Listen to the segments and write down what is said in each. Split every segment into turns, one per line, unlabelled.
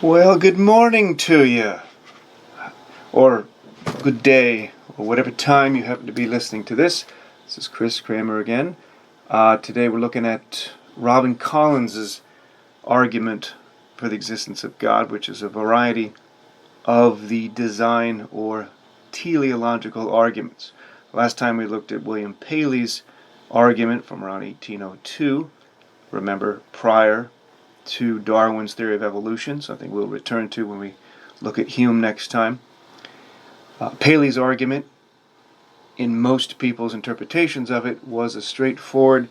Well, good morning to you, or good day, or whatever time you happen to be listening to this. This is Kramer again. Today we're looking at Robin Collins's argument for the existence of God, which is a variety of the design or teleological arguments. Last time we looked at William Paley's argument from around 1802, remember, prior to Darwin's theory of evolution, something we'll return to when we look at Hume next time. Paley's argument, in most people's interpretations of it, was a straightforward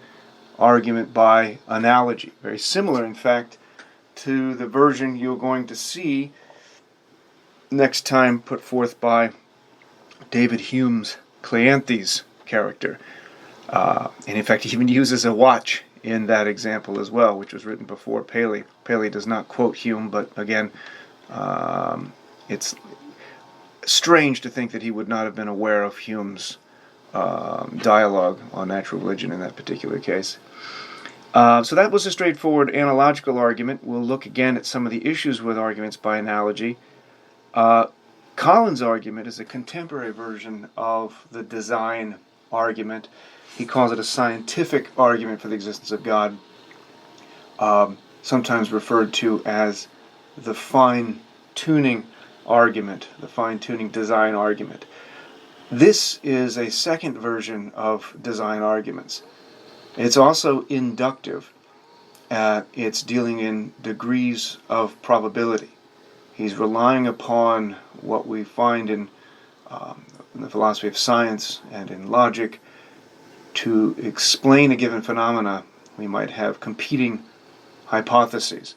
argument by analogy. Very similar, in fact, to the version you're going to see next time put forth by David Hume's Cleanthes character. And in fact, he even uses a watch in that example as well, which was written before Paley. Paley does not quote Hume, but again, it's strange to think that he would not have been aware of Hume's dialogue on natural religion in that particular case. So that was a straightforward analogical argument. We'll look again at some of the issues with arguments by analogy. Collins' argument is a contemporary version of the design argument. He calls it a scientific argument for the existence of God, sometimes referred to as the fine-tuning argument, the fine-tuning design argument. This is a second version of design arguments. It's also inductive. It's dealing in degrees of probability. He's relying upon what we find in the philosophy of science and in logic. To explain a given phenomena, we might have competing hypotheses.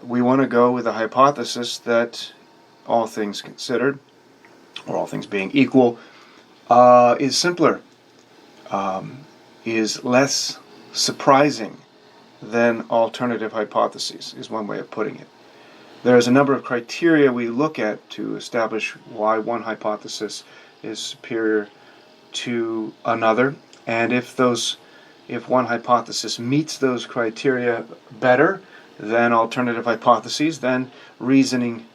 We want to go with a hypothesis that, all things considered, or all things being equal, is simpler, is less surprising than alternative hypotheses, is one way of putting it. There's a number of criteria we look at to establish why one hypothesis is superior to another, and if one hypothesis meets those criteria better than alternative hypotheses, then reasoning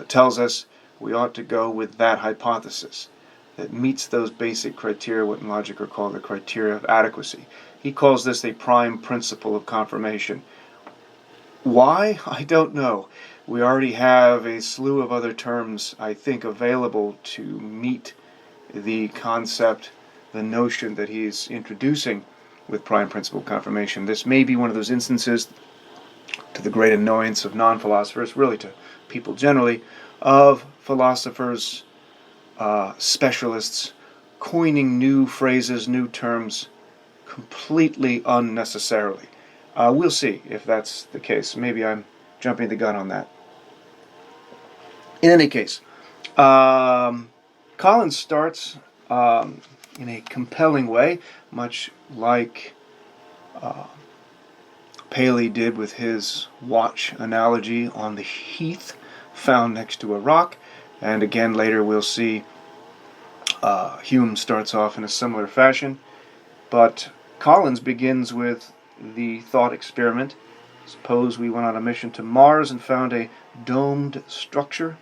tells us we ought to go with that hypothesis that meets those basic criteria, what in logic are called the criteria of adequacy. He calls this a prime principle of confirmation. Why? I don't know. We already have a slew of other terms, I think, available to meet the concept, the notion that he's introducing with prime principle confirmation. This may be one of those instances, to the great annoyance of non-philosophers, really to people generally, of philosophers, specialists, coining new phrases, new terms, completely unnecessarily. We'll see if that's the case. Maybe I'm jumping the gun on that. In any case, Collins starts in a compelling way, much like Paley did with his watch analogy on the heath found next to a rock. And again, later we'll see Hume starts off in a similar fashion. But Collins begins with the thought experiment. Suppose we went on a mission to Mars and found a domed structure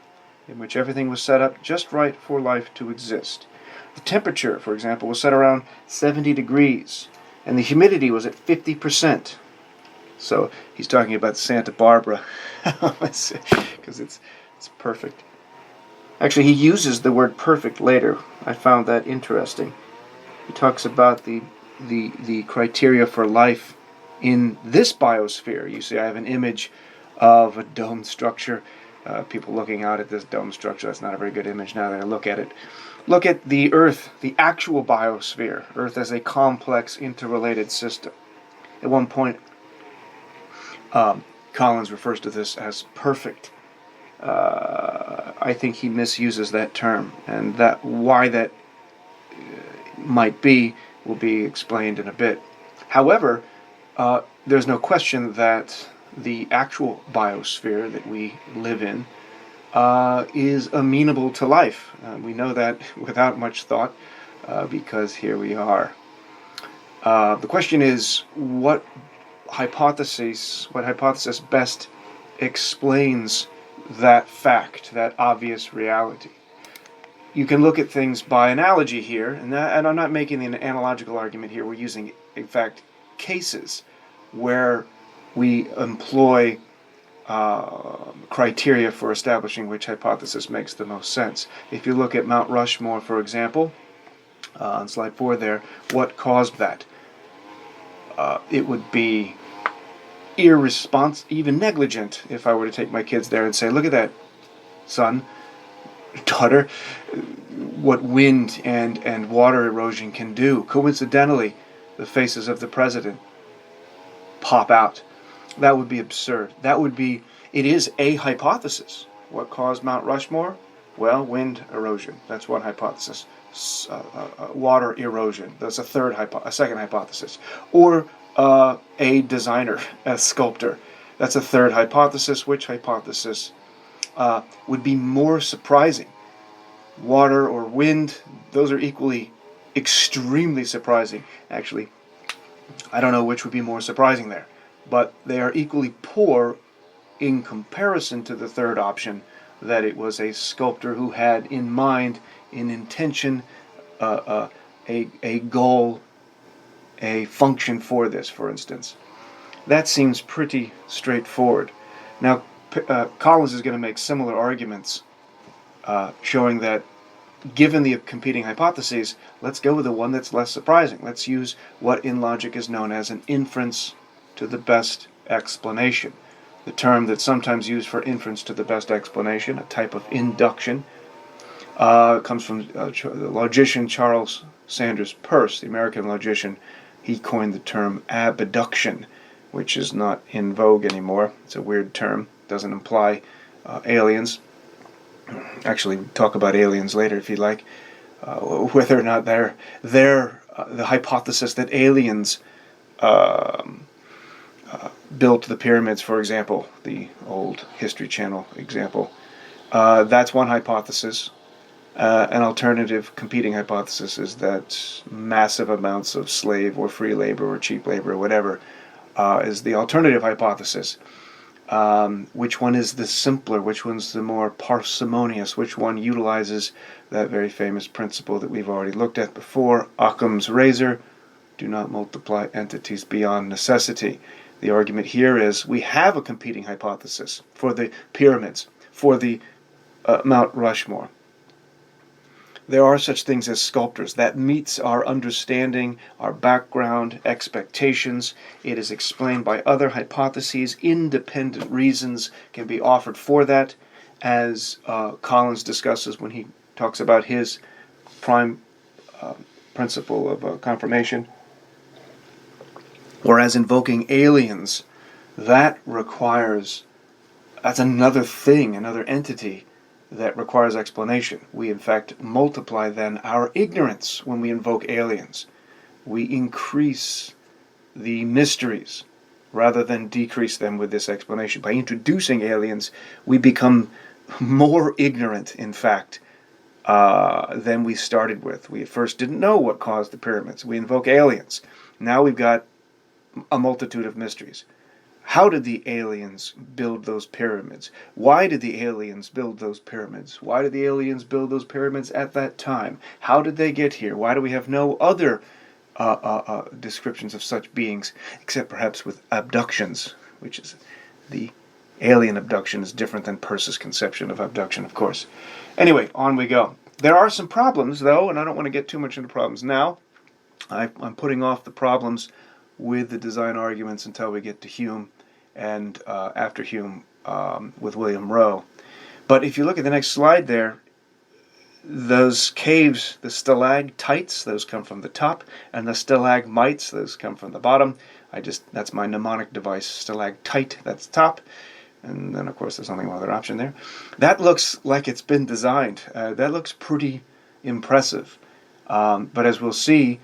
in which everything was set up just right for life to exist. The temperature, for example, was set around 70 degrees, and the humidity was at 50%. So he's talking about Santa Barbara, because it's perfect. Actually, he uses the word perfect later. I found that interesting. He talks about the criteria for life in this biosphere. You see, I have an image of a domed structure. People looking out at this dome structure, that's not a very good image now that I look at it. Look at the Earth, the actual biosphere, Earth as a complex, interrelated system. At one point, Collins refers to this as perfect. I think he misuses that term, and that why that might be will be explained in a bit. However, there's no question that the actual biosphere that we live in is amenable to life. We know that without much thought because here we are. The question is, what hypothesis best explains that fact, that obvious reality. You can look at things by analogy here, and I'm not making an analogical argument here. We're using, in fact, cases where we employ criteria for establishing which hypothesis makes the most sense. If you look at Mount Rushmore, for example, on slide 4 there, what caused that? It would be even negligent if I were to take my kids there and say, look at that, son, daughter, what wind and water erosion can do. Coincidentally, the faces of the president pop out. That would be absurd. It is a hypothesis. What caused Mount Rushmore? Well, wind erosion. That's one hypothesis. Water erosion. That's a second hypothesis. Or a designer, a sculptor. That's a third hypothesis. Which hypothesis would be more surprising? Water or wind? Those are equally extremely surprising. Actually, I don't know which would be more surprising there, but they are equally poor in comparison to the third option, that it was a sculptor who had in mind, in intention, a goal, a function for this, for instance. That seems pretty straightforward. Now, Collins is going to make similar arguments, showing that given the competing hypotheses, let's go with the one that's less surprising. Let's use what in logic is known as an inference to the best explanation. The term that's sometimes used for inference to the best explanation, a type of induction, comes from the logician Charles Sanders Peirce, the American logician. He coined the term abduction, which is not in vogue anymore. It's a weird term. Doesn't imply aliens. Actually, we'll talk about aliens later if you'd like. Whether or not they're the hypothesis that aliens built the pyramids, for example, the old History Channel example. That's one hypothesis. An alternative competing hypothesis is that massive amounts of slave or free labor or cheap labor or whatever is the alternative hypothesis. Which one is the simpler? Which one's the more parsimonious? Which one utilizes that very famous principle that we've already looked at before, Occam's razor, do not multiply entities beyond necessity. The argument here is we have a competing hypothesis for the pyramids, for the Mount Rushmore. There are such things as sculptors. That meets our understanding, our background, expectations. It is explained by other hypotheses. Independent reasons can be offered for that, as Collins discusses when he talks about his prime principle of confirmation. Whereas invoking aliens, that's another thing, another entity that requires explanation. We, in fact, multiply then our ignorance when we invoke aliens. We increase the mysteries rather than decrease them with this explanation. By introducing aliens, we become more ignorant, in fact, than we started with. We at first didn't know what caused the pyramids. We invoke aliens. Now we've got a multitude of mysteries. How did the aliens build those pyramids? Why did the aliens build those pyramids? Why did the aliens build those pyramids at that time? How did they get here? Why do we have no other descriptions of such beings, except perhaps with abductions, which is the alien abduction is different than Peirce's conception of abduction, of course. Anyway, on we go. There are some problems, though, and I don't want to get too much into problems now. I'm putting off the problems with the design arguments until we get to Hume, and after Hume with William Rowe. But if you look at the next slide there, those caves, the stalactites, those come from the top, and the stalagmites, those come from the bottom. That's my mnemonic device, stalactite, that's top. And then, of course, there's only one other option there. That looks like it's been designed. That looks pretty impressive. But as we'll see,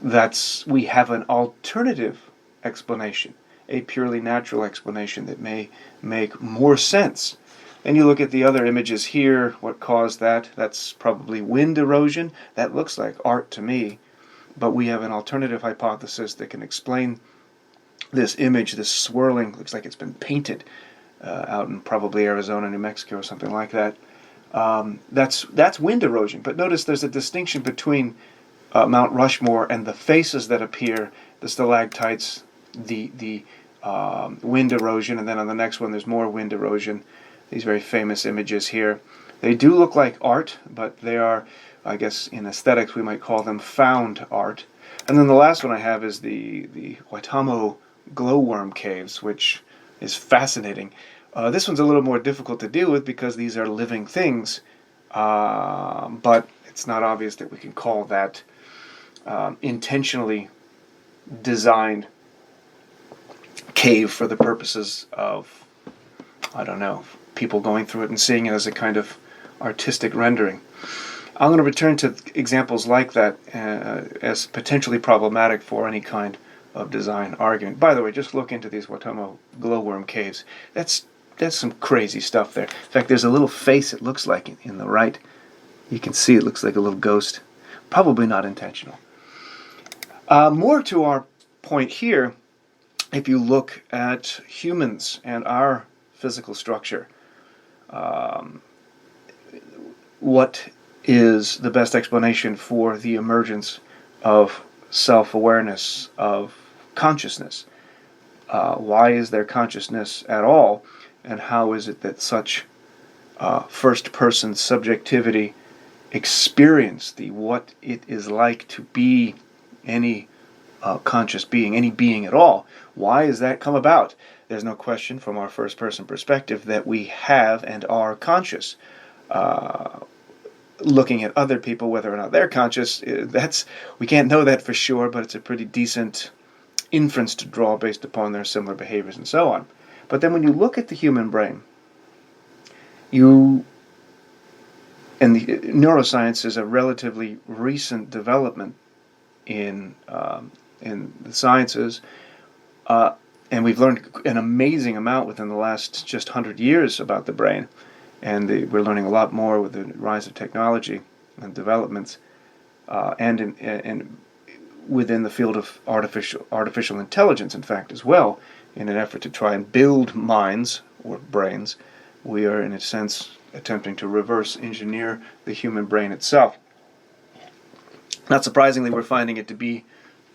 we have an alternative explanation, a purely natural explanation that may make more sense. Then you look at the other images here, what caused that? That's probably wind erosion. That looks like art to me. But we have an alternative hypothesis that can explain this image, this swirling, looks like it's been painted. out in probably Arizona, New Mexico, or something like that. That's wind erosion. But notice there's a distinction between Mount Rushmore and the faces that appear, the stalactites, the wind erosion, and then on the next one there's more wind erosion. These very famous images here. They do look like art, but they are, I guess in aesthetics we might call them found art. And then the last one I have is the Waitomo glowworm caves, which is fascinating. This one's a little more difficult to deal with because these are living things, but it's not obvious that we can call that intentionally designed cave for the purposes of, I don't know, people going through it and seeing it as a kind of artistic rendering. I'm going to return to examples like that as potentially problematic for any kind of design argument. By the way, just look into these Waitomo glowworm caves. That's some crazy stuff there. In fact, there's a little face, it looks like, in the right. You can see it looks like a little ghost. Probably not intentional. More to our point here, if you look at humans and our physical structure, what is the best explanation for the emergence of self-awareness, of consciousness? Why is there consciousness at all, and how is it that such first-person subjectivity experience, the what it is like to be any conscious being, any being at all? Why has that come about? There's no question from our first-person perspective that we have and are conscious. Looking at other people, whether or not they're conscious, we can't know that for sure, but it's a pretty decent inference to draw based upon their similar behaviors and so on. But then when you look at the human brain, and the neuroscience is a relatively recent development in the sciences, and we've learned an amazing amount within the last just 100 years about the brain, and we're learning a lot more with the rise of technology and developments, and within the field of artificial intelligence, in fact, as well, in an effort to try and build minds or brains. We are, in a sense, attempting to reverse engineer the human brain itself. Not surprisingly, we're finding it to be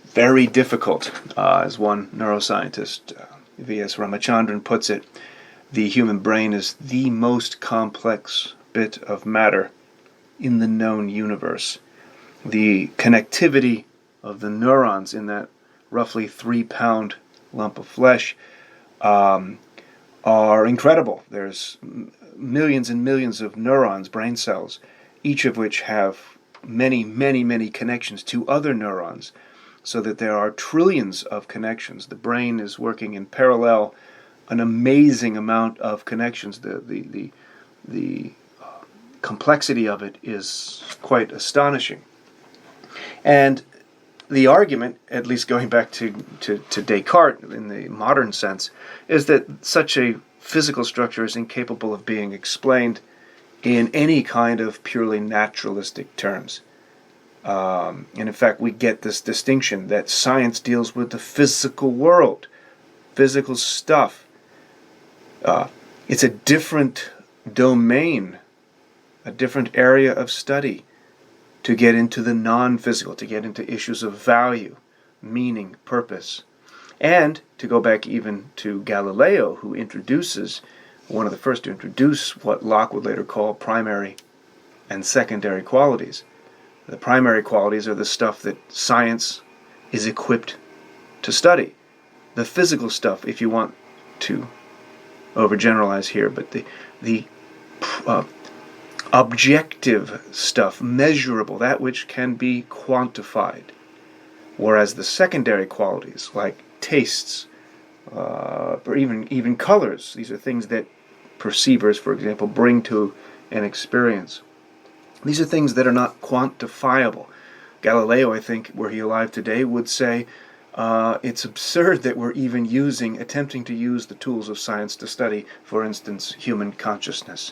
very difficult. As one neuroscientist, V.S. Ramachandran, puts it, the human brain is the most complex bit of matter in the known universe. The connectivity of the neurons in that roughly 3-pound lump of flesh are incredible. There's millions and millions of neurons, brain cells, each of which have many, many, many connections to other neurons, so that there are trillions of connections. The brain is working in parallel, an amazing amount of connections. The complexity of it is quite astonishing. And the argument, at least going back to Descartes in the modern sense, is that such a physical structure is incapable of being explained in any kind of purely naturalistic terms. And in fact, we get this distinction that science deals with the physical world, physical stuff. It's a different domain, a different area of study, to get into the non-physical, to get into issues of value, meaning, purpose. And to go back even to Galileo, who introduces, one of the first to introduce what Locke would later call primary and secondary qualities. The primary qualities are the stuff that science is equipped to study. The physical stuff, if you want to overgeneralize here, but the objective stuff, measurable, that which can be quantified. Whereas the secondary qualities, like tastes, or even colors, these are things that perceivers, for example, bring to an experience. These are things that are not quantifiable. Galileo, I think, were he alive today, would say it's absurd that we're even attempting to use the tools of science to study, for instance, human consciousness.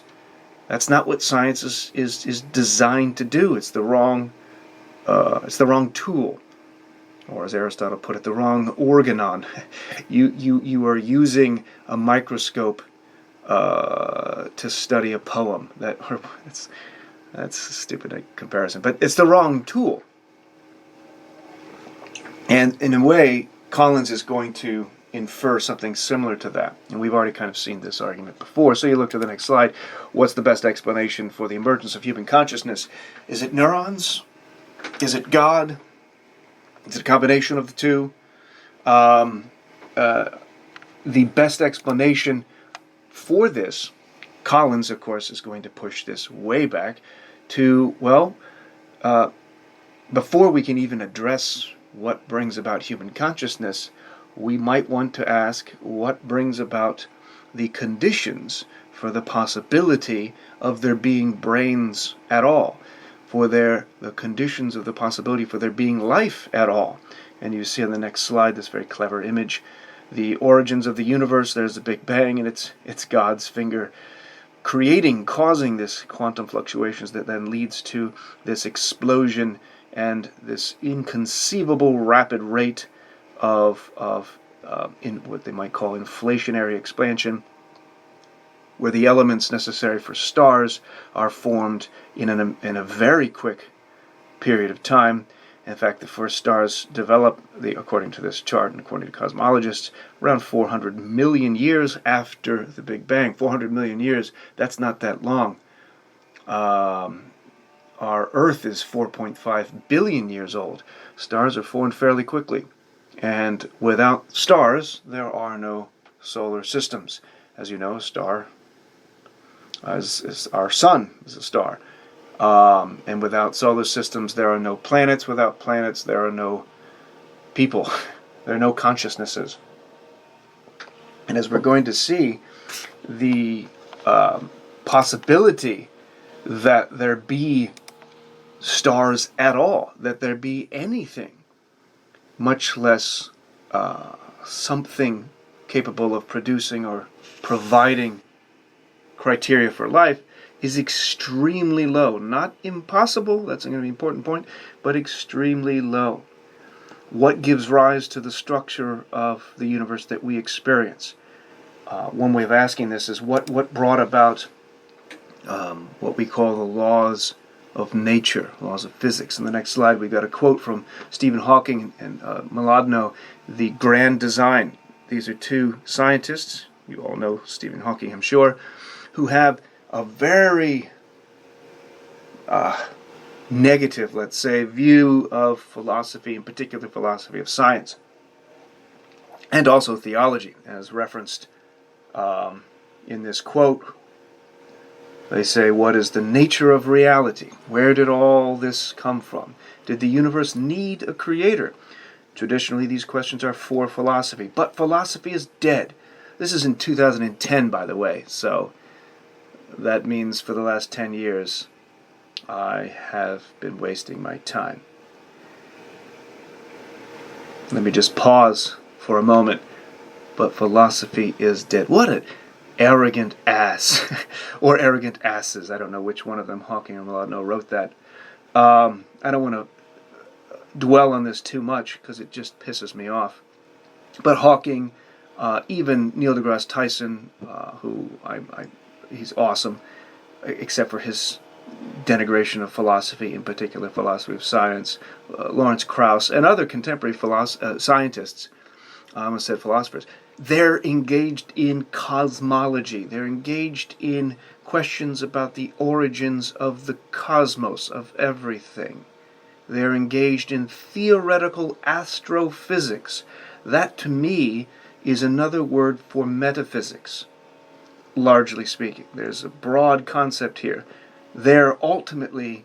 That's not what science is designed to do. It's the wrong tool, or as Aristotle put it, the wrong organon. You are using a microscope to study a poem. That's a stupid comparison, but it's the wrong tool. And in a way, Collins is going to infer something similar to that. And we've already kind of seen this argument before. So you look to the next slide. What's the best explanation for the emergence of human consciousness? Is it neurons? Is it God? Is it a combination of the two? The best explanation for this, Collins, of course, is going to push this way back to, well, before we can even address what brings about human consciousness, we might want to ask what brings about the conditions for the possibility of there being brains at all, for the conditions of the possibility for there being life at all. And you see on the next slide this very clever image, the origins of the universe. There's the Big Bang, and it's God's finger causing this quantum fluctuations that then leads to this explosion and this inconceivable rapid rate of in what they might call inflationary expansion, where the elements necessary for stars are formed in a very quick period of time. In fact, the first stars develop, according to this chart and according to cosmologists, around 400 million years after the Big Bang. 400 million years, that's not that long. Our Earth is 4.5 billion years old. Stars are formed fairly quickly. And without stars, there are no solar systems. As you know, a star is our sun is a star. And without solar systems, there are no planets. Without planets, there are no people. There are no consciousnesses. And as we're going to see, the possibility that there be stars at all, that there be anything, much less something capable of producing or providing criteria for life, is extremely low. Not impossible, that's going to be an important point, but extremely low. What gives rise to the structure of the universe that we experience? One way of asking this is what brought about what we call the laws of nature, laws of physics. In the next slide, we've got a quote from Stephen Hawking and Mlodinow, The Grand Design. These are two scientists, you all know Stephen Hawking, I'm sure, who have a very negative, let's say, view of philosophy, in particular philosophy of science, and also theology, as referenced in this quote. They say, what is the nature of reality? Where did all this come from? Did the universe need a creator? Traditionally, these questions are for philosophy, but philosophy is dead. This is in 2010, by the way, so that means for the last 10 years, I have been wasting my time. Let me just pause for a moment. But philosophy is dead. What an arrogant ass. Or arrogant asses. I don't know which one of them, Hawking or Mlodinow, wrote that. I don't want to dwell on this too much because it just pisses me off. But Hawking, even Neil deGrasse Tyson, who he's awesome, except for his denigration of philosophy, in particular philosophy of science, Lawrence Krauss, and other contemporary scientists, I almost said philosophers, they're engaged in cosmology. They're engaged in questions about the origins of the cosmos, of everything. They're engaged in theoretical astrophysics. That, to me, is another word for metaphysics, largely speaking. There's a broad concept here. They're ultimately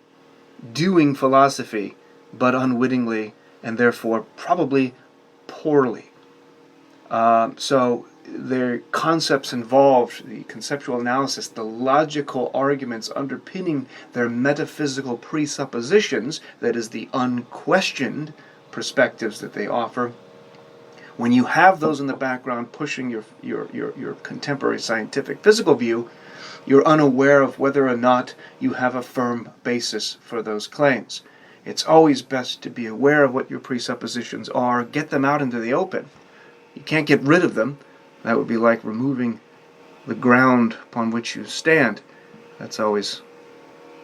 doing philosophy, but unwittingly, and therefore probably poorly. So their concepts involved, the conceptual analysis, the logical arguments underpinning their metaphysical presuppositions, that is, the unquestioned perspectives that they offer. When you have those in the background pushing your contemporary scientific physical view, you're unaware of whether or not you have a firm basis for those claims. It's always best to be aware of what your presuppositions are, get them out into the open. You can't get rid of them. That would be like removing the ground upon which you stand. That's always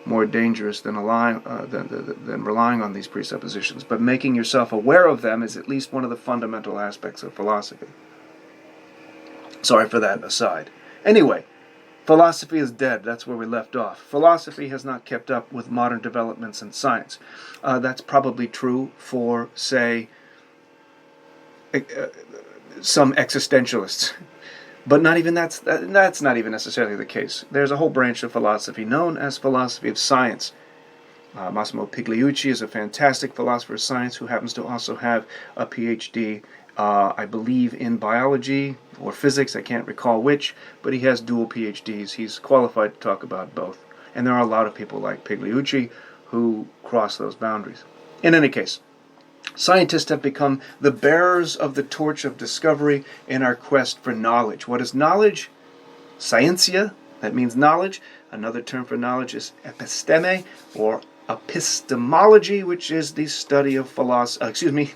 more dangerous than relying on these presuppositions. But making yourself aware of them is at least one of the fundamental aspects of philosophy. Sorry for that aside. Anyway, philosophy is dead. That's where we left off. Philosophy has not kept up with modern developments in science. That's probably true for, say, some existentialists. But not even that's not even necessarily the case. There's a whole branch of philosophy known as philosophy of science. Massimo Pigliucci is a fantastic philosopher of science who happens to also have a PhD, I believe, in biology or physics. I can't recall which, but he has dual PhDs. He's qualified to talk about both. And there are a lot of people like Pigliucci who cross those boundaries. In any case, scientists have become the bearers of the torch of discovery in our quest for knowledge. What is knowledge? Scientia, that means knowledge. Another term for knowledge is episteme, or epistemology, which is the study of philosophy.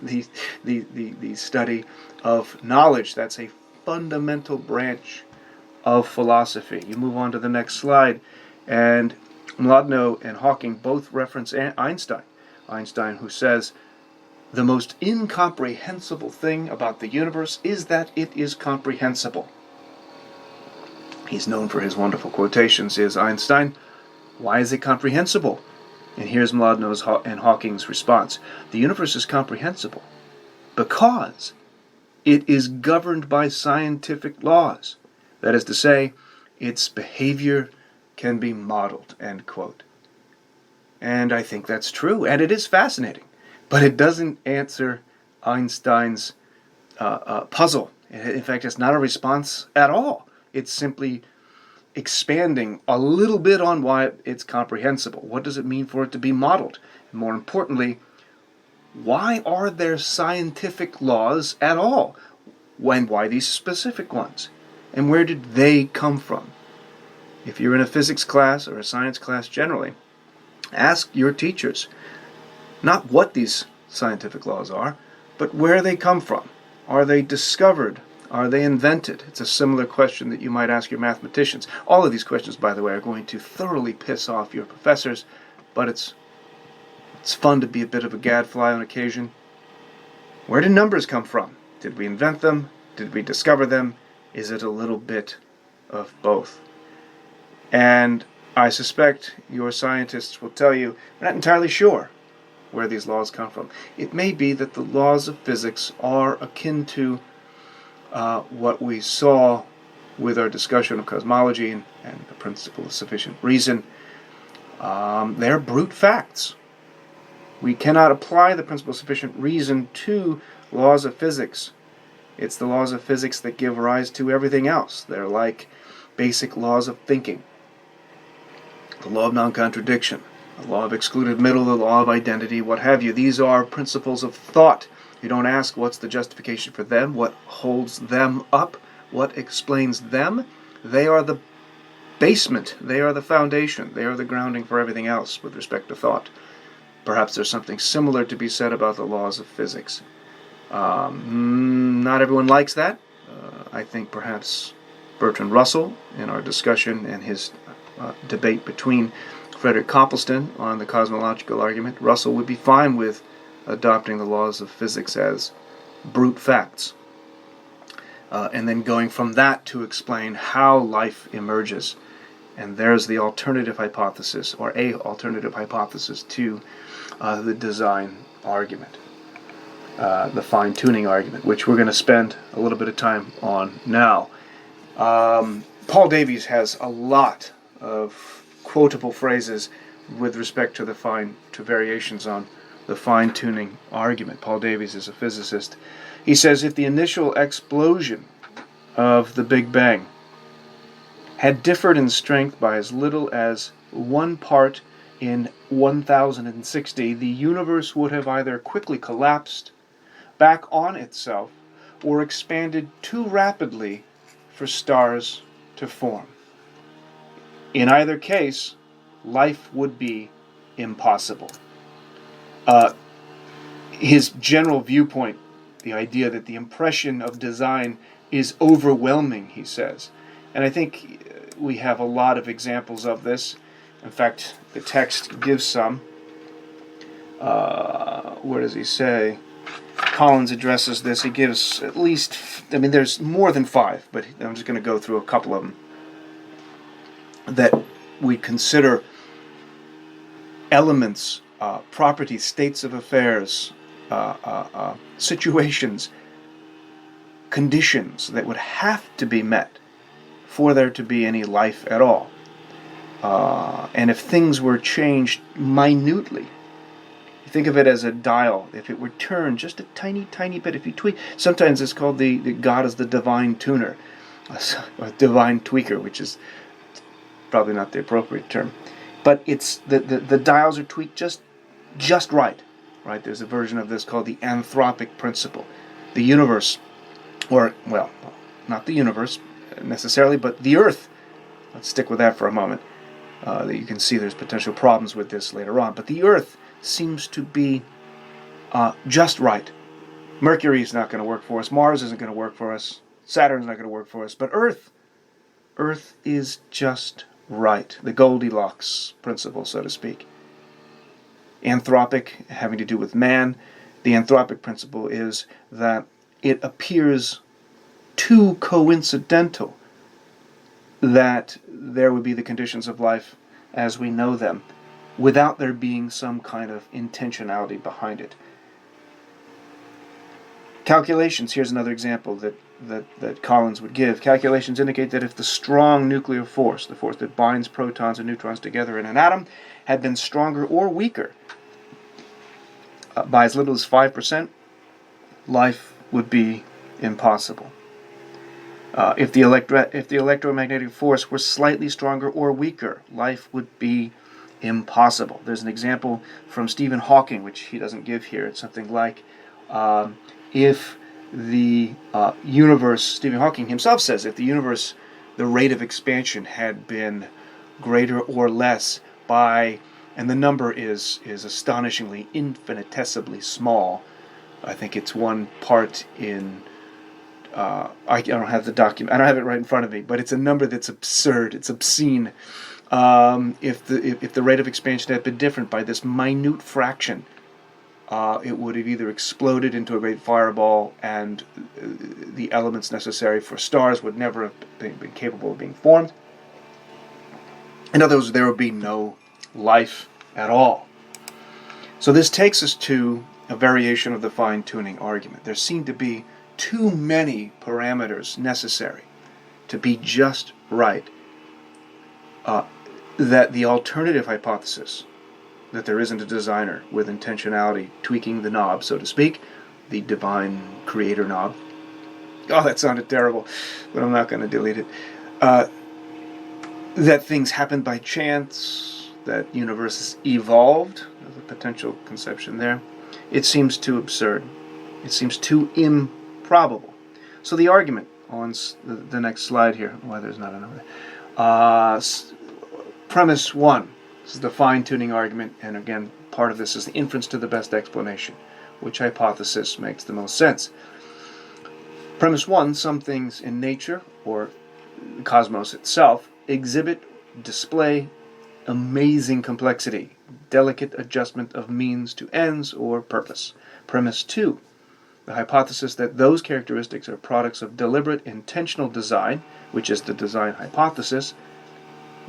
The study of knowledge. That's a fundamental branch of philosophy. You move on to the next slide, and Mlodinow and Hawking both reference Einstein. Einstein, who says, "The most incomprehensible thing about the universe is that it is comprehensible." He's known for his wonderful quotations, is Einstein. Why is it comprehensible? And here's Mlodinow's and Hawking's response. The universe is comprehensible because it is governed by scientific laws. That is to say, its behavior can be modeled, end quote. And I think that's true, and it is fascinating. But it doesn't answer Einstein's puzzle. In fact, it's not a response at all. It's simply expanding a little bit on why it's comprehensible. What does it mean for it to be modeled? And more importantly, why are there scientific laws at all? Why these specific ones? And where did they come from? If you're in a physics class or a science class generally, ask your teachers not what these scientific laws are, but where they come from. Are they discovered? Are they invented? It's a similar question that you might ask your mathematicians. All of these questions, by the way, are going to thoroughly piss off your professors, but it's fun to be a bit of a gadfly on occasion. Where did numbers come from? Did we invent them? Did we discover them? Is it a little bit of both? And I suspect your scientists will tell you, we're not entirely sure where these laws come from. It may be that the laws of physics are akin to what we saw with our discussion of cosmology and the principle of sufficient reason. They're brute facts. We cannot apply the principle of sufficient reason to laws of physics. It's the laws of physics that give rise to everything else. They're like basic laws of thinking. The law of non-contradiction, the law of excluded middle, the law of identity, what have you. These are principles of thought. You don't ask what's the justification for them, what holds them up, what explains them. They are the basement, they are the foundation, they are the grounding for everything else with respect to thought. Perhaps there's something similar to be said about the laws of physics. Not everyone likes that. I think perhaps Bertrand Russell, in our discussion and his debate between Frederick Copleston on the cosmological argument, Russell would be fine with adopting the laws of physics as brute facts. And then going from that to explain how life emerges. And there's the alternative hypothesis, or a alternative hypothesis to the design argument, the fine-tuning argument, which we're going to spend a little bit of time on now. Paul Davies has a lot of quotable phrases with respect to variations on the fine-tuning argument. Paul Davies is a physicist. He says, if the initial explosion of the Big Bang had differed in strength by as little as 1 part in 1060, the universe would have either quickly collapsed back on itself or expanded too rapidly for stars to form. In either case, life would be impossible. His general viewpoint, the idea that the impression of design is overwhelming, he says, And I think we have a lot of examples of this. In fact, the text gives some. Where does he say? Collins addresses this. He gives at least, there's more than 5, but I'm just going to go through a couple of them that we consider elements, properties, states of affairs, situations, conditions that would have to be met for there to be any life at all. And if things were changed minutely, think of it as a dial. If it were turned just a tiny, tiny bit, if you tweak, sometimes it's called the God is the divine tuner, or divine tweaker, which is probably not the appropriate term. But it's the dials are tweaked just right. Right? There's a version of this called the anthropic principle. The universe, or, well, not the universe necessarily, but the earth. Let's stick with that for a moment. You can see there's potential problems with this later on. But the earth seems to be just right. Mercury's not going to work for us. Mars isn't going to work for us. Saturn's not going to work for us. But Earth is just right. The Goldilocks principle, so to speak. Anthropic, having to do with man. The anthropic principle is that it appears too coincidental that there would be the conditions of life as we know them, without there being some kind of intentionality behind it. Calculations, here's another example that Collins would give. Calculations indicate that if the strong nuclear force, the force that binds protons and neutrons together in an atom, had been stronger or weaker by as little as 5%, life would be impossible. If the electromagnetic force were slightly stronger or weaker, life would be impossible. There's an example from Stephen Hawking, which he doesn't give here. It's something like, if the universe, Stephen Hawking himself says, if the universe, the rate of expansion had been greater or less by, and the number is astonishingly infinitesimally small. I think it's 1 part in, I don't have the document, I don't have it right in front of me, but it's a number that's absurd, it's obscene. If the rate of expansion had been different by this minute fraction, it would have either exploded into a great fireball, and the elements necessary for stars would never have been capable of being formed. In other words, there would be no life at all. So this takes us to a variation of the fine-tuning argument. There seem to be too many parameters necessary to be just right, that the alternative hypothesis, that there isn't a designer with intentionality tweaking the knob, so to speak, the divine creator knob. Oh, that sounded terrible, but I'm not going to delete it. That things happen by chance, that universes evolved, there's a potential conception there. It seems too absurd. It seems too improbable. So the argument on the next slide here, why there's not another. Premise 1. This is the fine-tuning argument, and again, part of this is the inference to the best explanation. Which hypothesis makes the most sense? Premise 1, some things in nature, or the cosmos itself, exhibit, display amazing complexity, delicate adjustment of means to ends or purpose. Premise 2, the hypothesis that those characteristics are products of deliberate, intentional design, which is the design hypothesis,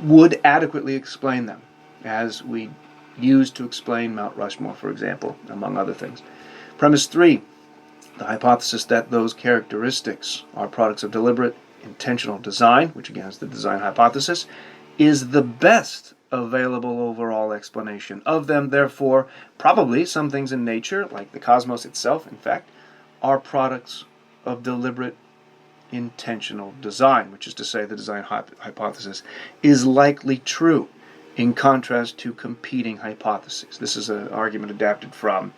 would adequately explain them, as we used to explain Mount Rushmore, for example, among other things. Premise 3, the hypothesis that those characteristics are products of deliberate, intentional design, which again is the design hypothesis, is the best available overall explanation of them. Therefore, probably some things in nature, like the cosmos itself, in fact, are products of deliberate, intentional design, which is to say the design hypothesis is likely true, in contrast to competing hypotheses. This is an argument adapted from,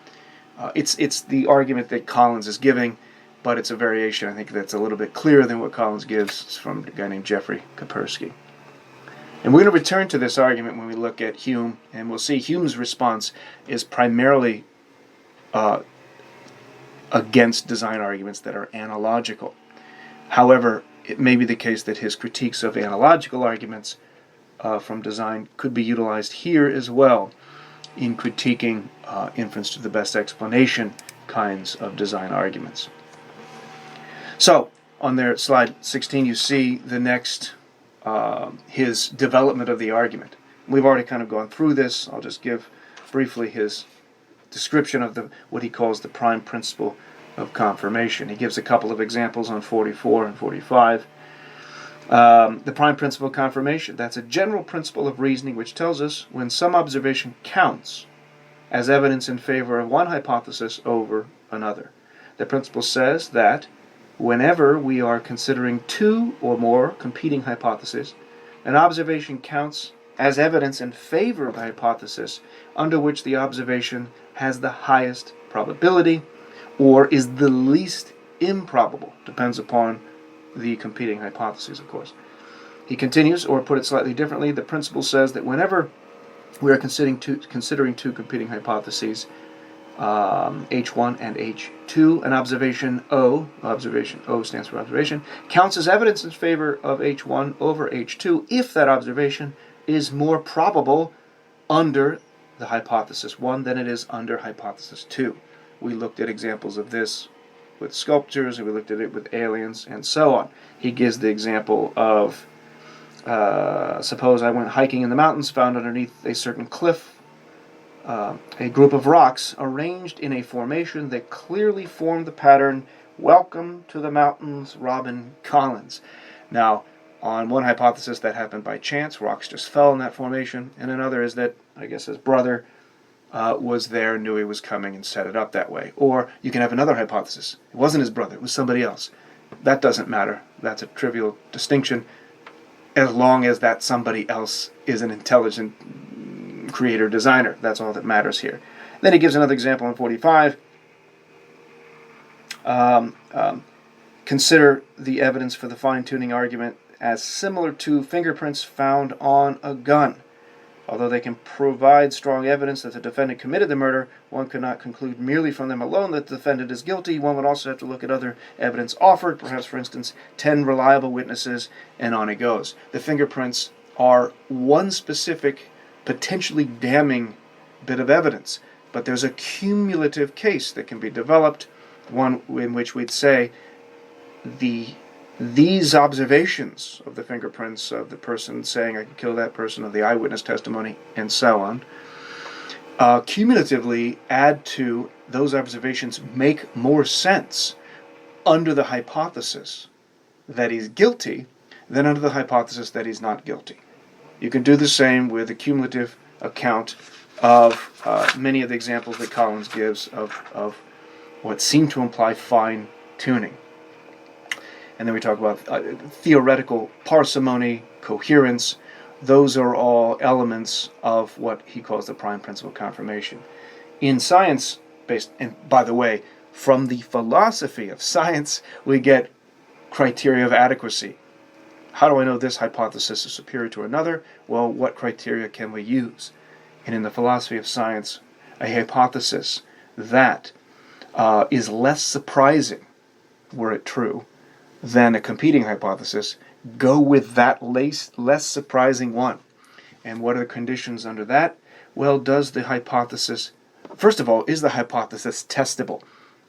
it's the argument that Collins is giving, but it's a variation, I think, that's a little bit clearer than what Collins gives. It's from a guy named Jeffrey Kaspersky. And we're going to return to this argument when we look at Hume, and we'll see Hume's response is primarily against design arguments that are analogical. However, it may be the case that his critiques of analogical arguments from design could be utilized here as well in critiquing inference to the best explanation kinds of design arguments. So, on there, slide 16, you see the next, his development of the argument. We've already kind of gone through this. I'll just give briefly his description of what he calls the prime principle of confirmation. He gives a couple of examples on 44 and 45. The prime principle of confirmation, that's a general principle of reasoning which tells us when some observation counts as evidence in favor of one hypothesis over another. The principle says that whenever we are considering two or more competing hypotheses, an observation counts as evidence in favor of a hypothesis under which the observation has the highest probability or is the least improbable. Depends upon the competing hypotheses, of course. He continues, or put it slightly differently, the principle says that whenever we are considering two competing hypotheses, H1 and H2, an observation O stands for observation, counts as evidence in favor of H1 over H2 if that observation is more probable under the hypothesis 1 than it is under hypothesis 2. We looked at examples of this with sculptures, and we looked at it with aliens, and so on. He gives the example of, suppose I went hiking in the mountains, found underneath a certain cliff a group of rocks arranged in a formation that clearly formed the pattern, "Welcome to the mountains, Robin Collins." Now, on one hypothesis that happened by chance, rocks just fell in that formation, and another is that, I guess, his brother was there, knew he was coming, and set it up that way. Or you can have another hypothesis. It wasn't his brother, it was somebody else. That doesn't matter. That's a trivial distinction, as long as that somebody else is an intelligent creator designer. That's all that matters here. Then he gives another example in 45. Consider the evidence for the fine-tuning argument as similar to fingerprints found on a gun. Although they can provide strong evidence that the defendant committed the murder, one could not conclude merely from them alone that the defendant is guilty. One would also have to look at other evidence offered, perhaps, for instance, 10 reliable witnesses, and on it goes. The fingerprints are one specific, potentially damning bit of evidence, but there's a cumulative case that can be developed, one in which we'd say these observations of the fingerprints of the person saying I could kill that person, of the eyewitness testimony, and so on, cumulatively add to those observations make more sense under the hypothesis that he's guilty than under the hypothesis that he's not guilty. You can do the same with a cumulative account of many of the examples that Collins gives of what seem to imply fine-tuning. And then we talk about theoretical parsimony, coherence. Those are all elements of what he calls the prime principle of confirmation. In science-based, and by the way, from the philosophy of science, we get criteria of adequacy. How do I know this hypothesis is superior to another? Well, what criteria can we use? And in the philosophy of science, a hypothesis that is less surprising, were it true, than a competing hypothesis, go with that less surprising one. And what are the conditions under that? Well, does the hypothesis, first of all, is the hypothesis testable?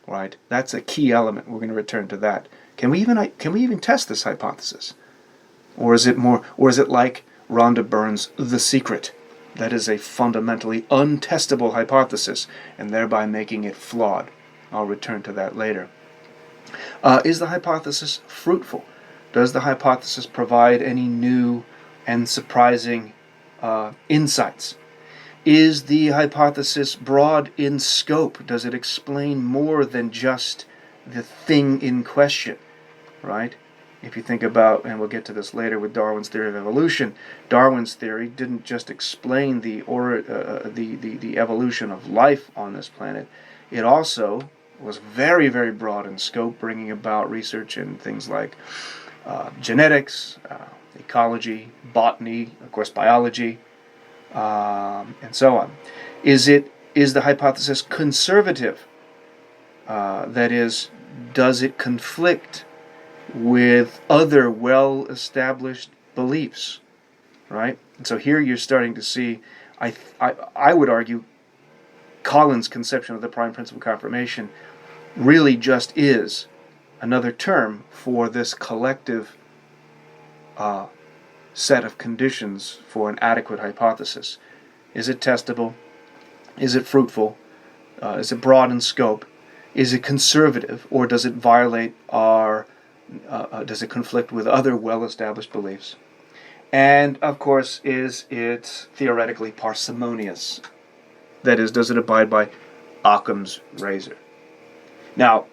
Right? That's a key element. We're going to return to that. Can we even test this hypothesis? Or is it like Rhonda Byrne's The Secret? That is a fundamentally untestable hypothesis, and thereby making it flawed. I'll return to that later. Is the hypothesis fruitful? Does the hypothesis provide any new and surprising insights? Is the hypothesis broad in scope? Does it explain more than just the thing in question? Right? If you think about, and we'll get to this later with Darwin's theory of evolution, Darwin's theory didn't just explain the evolution of life on this planet. It also was very, very broad in scope, bringing about research in things like genetics, ecology, botany, of course biology, and so on. Is the hypothesis conservative? That is, does it conflict with other well-established beliefs, right? And so here you're starting to see, I would argue, Collins' conception of the prime principle confirmation really just is another term for this collective set of conditions for an adequate hypothesis. Is it testable? Is it fruitful? Is it broad in scope? Is it conservative, or does it violate does it conflict with other well-established beliefs? And, of course, is it theoretically parsimonious? That is, does it abide by Occam's razor? Now,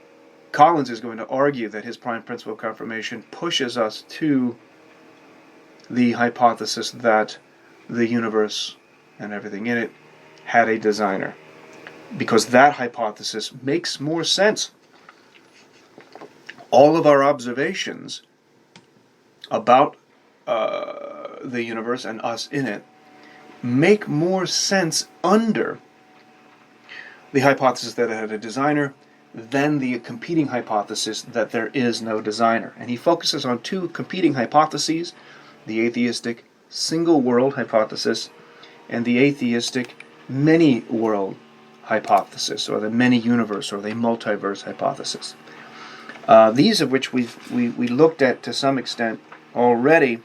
Collins is going to argue that his prime principle confirmation pushes us to the hypothesis that the universe and everything in it had a designer, because that hypothesis makes more sense. All of our observations about the universe and us in it make more sense under the hypothesis that it had a designer than the competing hypothesis that there is no designer. And he focuses on two competing hypotheses: the atheistic single world hypothesis and the atheistic many world hypothesis, or the many universe or the multiverse hypothesis. These of which we looked at to some extent already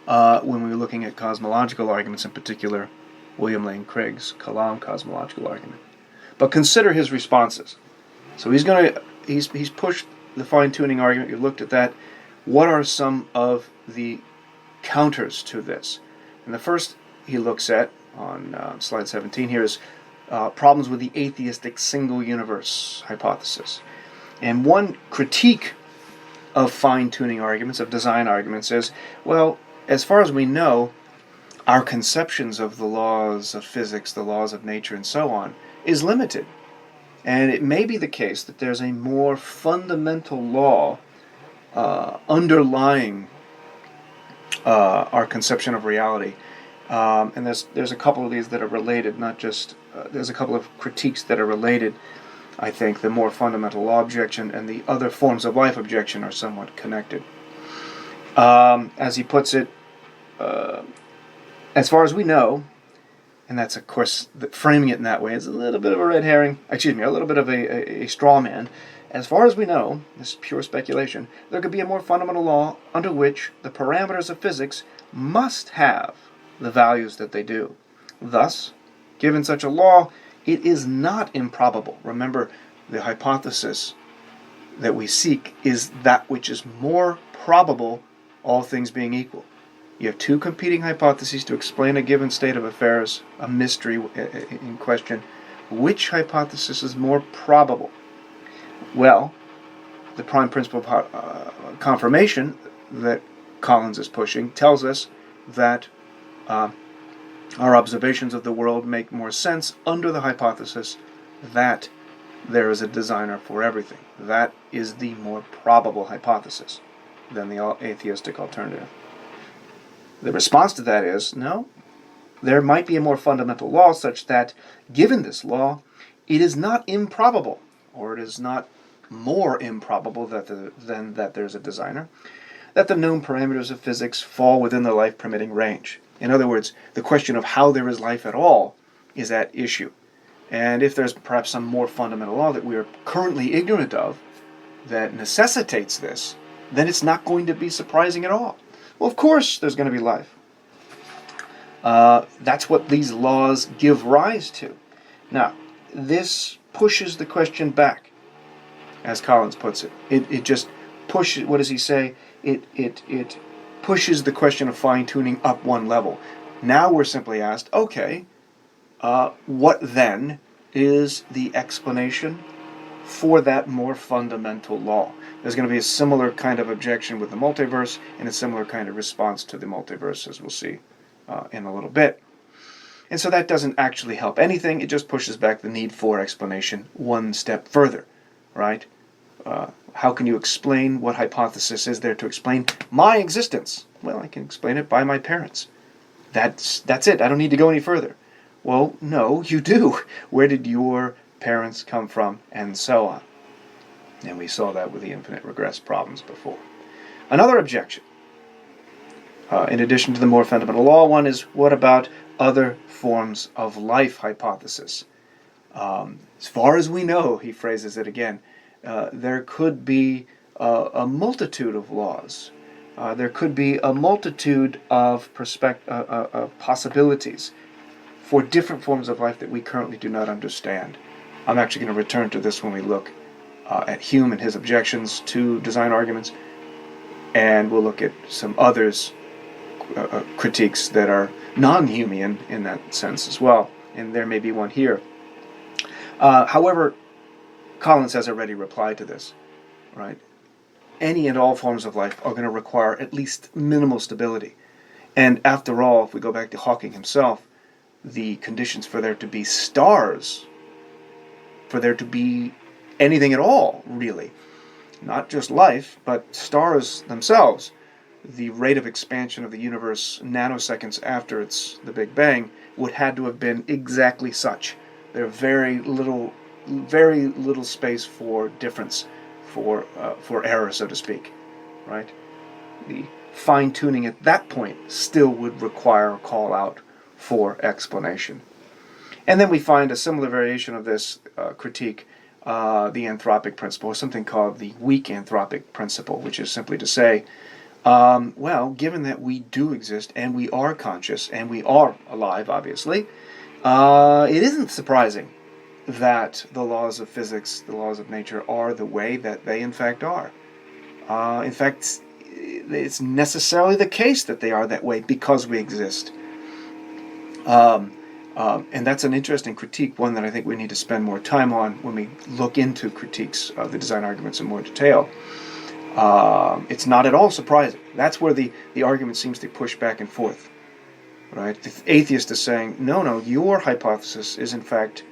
when we were looking at cosmological arguments, in particular William Lane Craig's Kalam cosmological argument. But consider his responses. So he's pushed the fine-tuning argument. You looked at that. What are some of the counters to this? And the first he looks at on slide 17 here is problems with the atheistic single universe hypothesis. And one critique of fine-tuning arguments, of design arguments, is, well, as far as we know, our conceptions of the laws of physics, the laws of nature, and so on, is limited. And it may be the case that there's a more fundamental law underlying our conception of reality. And there's a couple of these that are related, not just, there's a couple of critiques that are related. I think the more fundamental law objection and the other forms of life objection are somewhat connected. As he puts it, as far as we know, and that's, of course, framing it in that way is a little bit of a red herring, a little bit of a straw man. As far as we know, this is pure speculation, there could be a more fundamental law under which the parameters of physics must have the values that they do. Thus, given such a law, it is not improbable. Remember, the hypothesis that we seek is that which is more probable, all things being equal. You have two competing hypotheses to explain a given state of affairs, a mystery in question. Which hypothesis is more probable? Well, the prime principle confirmation that Collins is pushing tells us that our observations of the world make more sense under the hypothesis that there is a designer for everything. That is the more probable hypothesis than the atheistic alternative. The response to that is, no, there might be a more fundamental law such that, given this law, it is not improbable, or it is not more improbable than that there's a designer, that the known parameters of physics fall within the life-permitting range. In other words, the question of how there is life at all is at issue. And if there's perhaps some more fundamental law that we are currently ignorant of that necessitates this, then it's not going to be surprising at all. Well, of course there's going to be life. That's what these laws give rise to. Now, this pushes the question back, as Collins puts it. It just pushes, what does he say? It pushes the question of fine-tuning up one level. Now we're simply asked, okay, what then is the explanation for that more fundamental law? There's going to be a similar kind of objection with the multiverse and a similar kind of response to the multiverse, as we'll see in a little bit. And so that doesn't actually help anything. It just pushes back the need for explanation one step further, right? How can you explain what hypothesis is there to explain my existence? Well, I can explain it by my parents. That's it. I don't need to go any further. Well, no, you do. Where did your parents come from? And so on. And we saw that with the infinite regress problems before. Another objection, in addition to the more fundamental law one, is what about other forms of life hypothesis? As far as we know, he phrases it again, there could be a multitude of laws. There could be a multitude of possibilities for different forms of life that we currently do not understand. I'm actually going to return to this when we look at Hume and his objections to design arguments, and we'll look at some others critiques that are non-Humean in that sense as well, and there may be one here. However, Collins has already replied to this, right? Any and all forms of life are going to require at least minimal stability. And after all, if we go back to Hawking himself, the conditions for there to be stars, for there to be anything at all, really, not just life, but stars themselves, the rate of expansion of the universe nanoseconds after the Big Bang would had to have been exactly such. There's very little space for difference, for error, so to speak, right? The fine-tuning at that point still would require a call out for explanation. And then we find a similar variation of this critique, the anthropic principle, or something called the weak anthropic principle, which is simply to say, well, given that we do exist, and we are conscious, and we are alive, obviously, it isn't surprising that the laws of physics, the laws of nature, are the way that they in fact are. In fact, it's necessarily the case that they are that way because we exist. And that's an interesting critique, one that I think we need to spend more time on when we look into critiques of the design arguments in more detail. It's not at all surprising. That's where the argument seems to push back and forth. Right? The atheist is saying, no, your hypothesis is in fact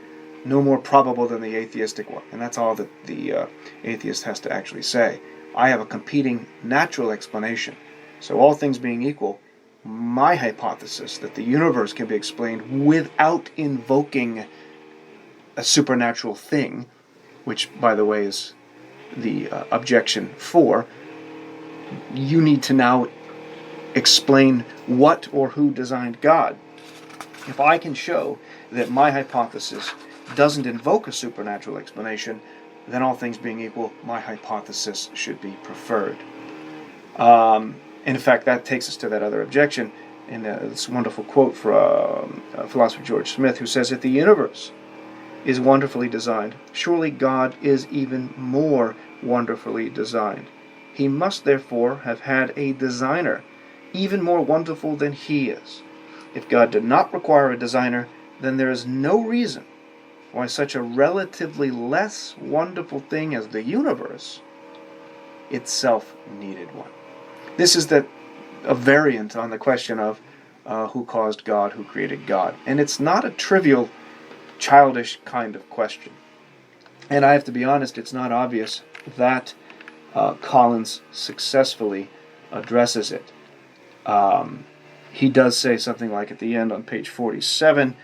no more probable than the atheistic one. And that's all that the atheist has to actually say. I have a competing natural explanation. So all things being equal, my hypothesis that the universe can be explained without invoking a supernatural thing, which, by the way, is the objection 4, you need to now explain what or who designed God. If I can show that my hypothesis doesn't invoke a supernatural explanation, then all things being equal, my hypothesis should be preferred. And in fact, that takes us to that other objection, in this wonderful quote from philosopher George Smith, who says, if the universe is wonderfully designed, surely God is even more wonderfully designed. He must therefore have had a designer even more wonderful than he is. If God did not require a designer, then there is no reason why such a relatively less wonderful thing as the universe itself needed one. This is a variant on the question of who caused God, who created God. And it's not a trivial, childish kind of question. And I have to be honest, it's not obvious that Collins successfully addresses it. He does say something like at the end on page 47,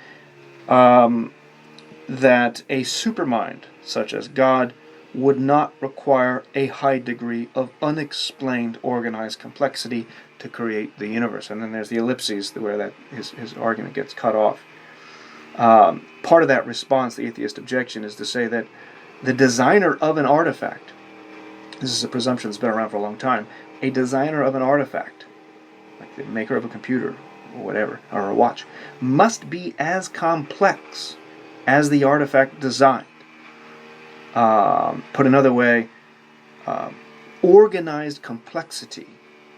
that a supermind, such as God, would not require a high degree of unexplained organized complexity to create the universe. And then there's the ellipses where his argument gets cut off. Part of that response, the atheist objection, is to say that the designer of an artifact, this is a presumption that's been around for a long time, a designer of an artifact, like the maker of a computer or whatever, or a watch, must be as complex as the artifact designed. Put another way, organized complexity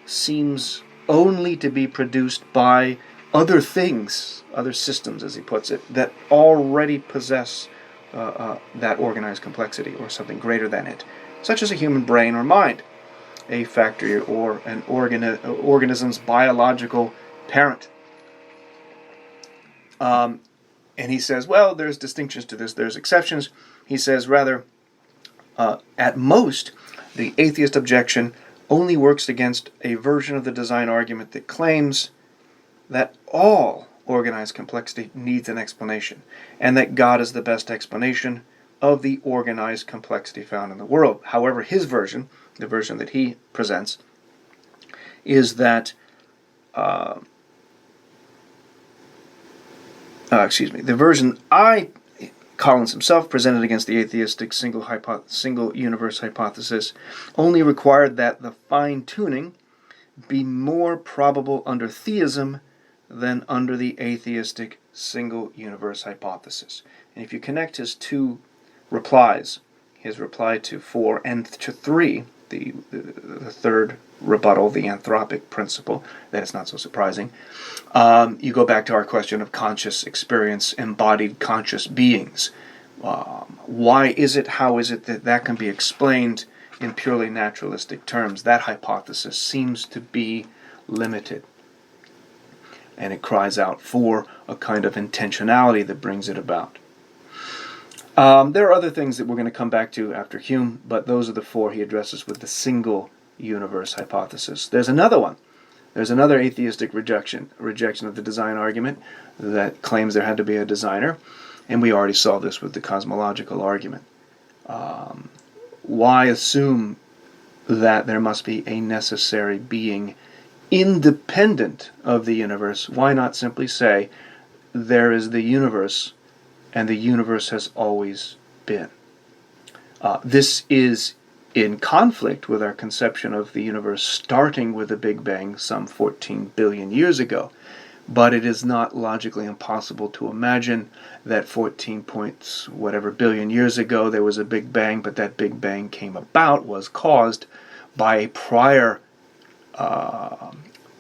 seems only to be produced by other things, other systems, as he puts it, that already possess that organized complexity or something greater than it, such as a human brain or mind, a factory or an organism's biological parent. And he says, well, there's distinctions to this, there's exceptions. He says, rather, at most, the atheist objection only works against a version of the design argument that claims that all organized complexity needs an explanation, and that God is the best explanation, of the organized complexity found in the world. However, his version, the version that he presents, is that, the version Collins himself presented against the atheistic single universe hypothesis only required that the fine-tuning be more probable under theism than under the atheistic single universe hypothesis. And if you connect his two replies, his reply to 4 and to 3, the third rebuttal, the anthropic principle, that is not so surprising, you go back to our question of conscious experience, embodied conscious beings. Why is it, how is it that can be explained in purely naturalistic terms? That hypothesis seems to be limited. And it cries out for a kind of intentionality that brings it about. There are other things that we're going to come back to after Hume, but those are the 4 he addresses with the single universe hypothesis. There's another one. There's another atheistic rejection of the design argument that claims there had to be a designer, and we already saw this with the cosmological argument. Why assume that there must be a necessary being independent of the universe? Why not simply say there is the universe and the universe has always been? This is in conflict with our conception of the universe starting with a Big Bang some 14 billion years ago. But it is not logically impossible to imagine that 14 points whatever billion years ago there was a Big Bang, but that Big Bang was caused by a prior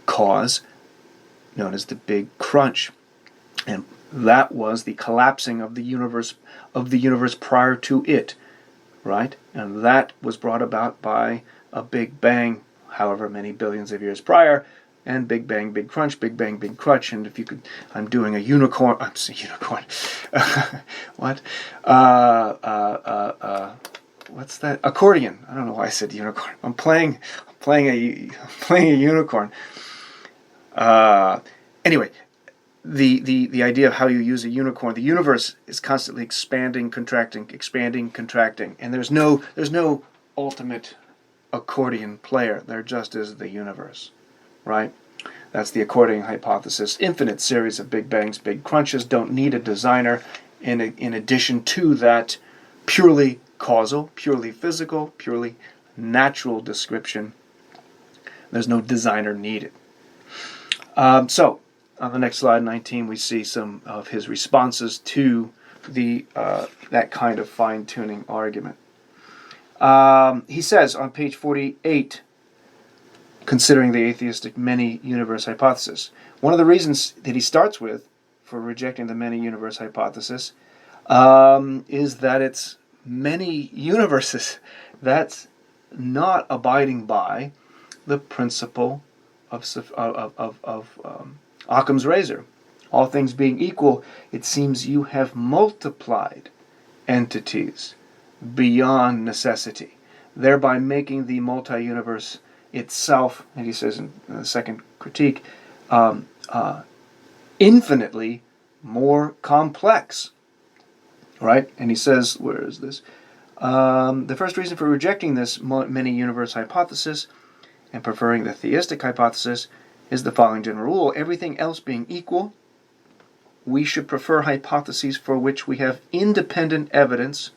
cause known as the Big Crunch. And that was the collapsing of the universe prior to it, right? And that was brought about by a Big Bang, however many billions of years prior, and Big Bang, Big Crunch, Big Bang, Big Crunch. And if you could, I'm doing a unicorn. I'm saying unicorn. What? What's that? Accordion. I don't know why I said unicorn. I'm playing a unicorn. Anyway, the idea of how you use a unicorn. The universe is constantly expanding, contracting, and there's no ultimate accordion player. There just is the universe, right? That's the accordion hypothesis. Infinite series of Big Bangs, Big Crunches don't need a designer. In addition to that, purely causal, purely physical, purely natural description. There's no designer needed. So, on the next slide, 19, we see some of his responses to that kind of fine-tuning argument. He says on page 48, considering the atheistic many-universe hypothesis, one of the reasons that he starts with for rejecting the many-universe hypothesis is that it's many universes. That's not abiding by the principle of Occam's razor. All things being equal, it seems you have multiplied entities beyond necessity, thereby making the multi-universe itself, and he says in the second critique, infinitely more complex. Right? And he says, where is this? The first reason for rejecting this many-universe hypothesis and preferring the theistic hypothesis is the following general rule. Everything else being equal, we should prefer hypotheses for which we have independent evidence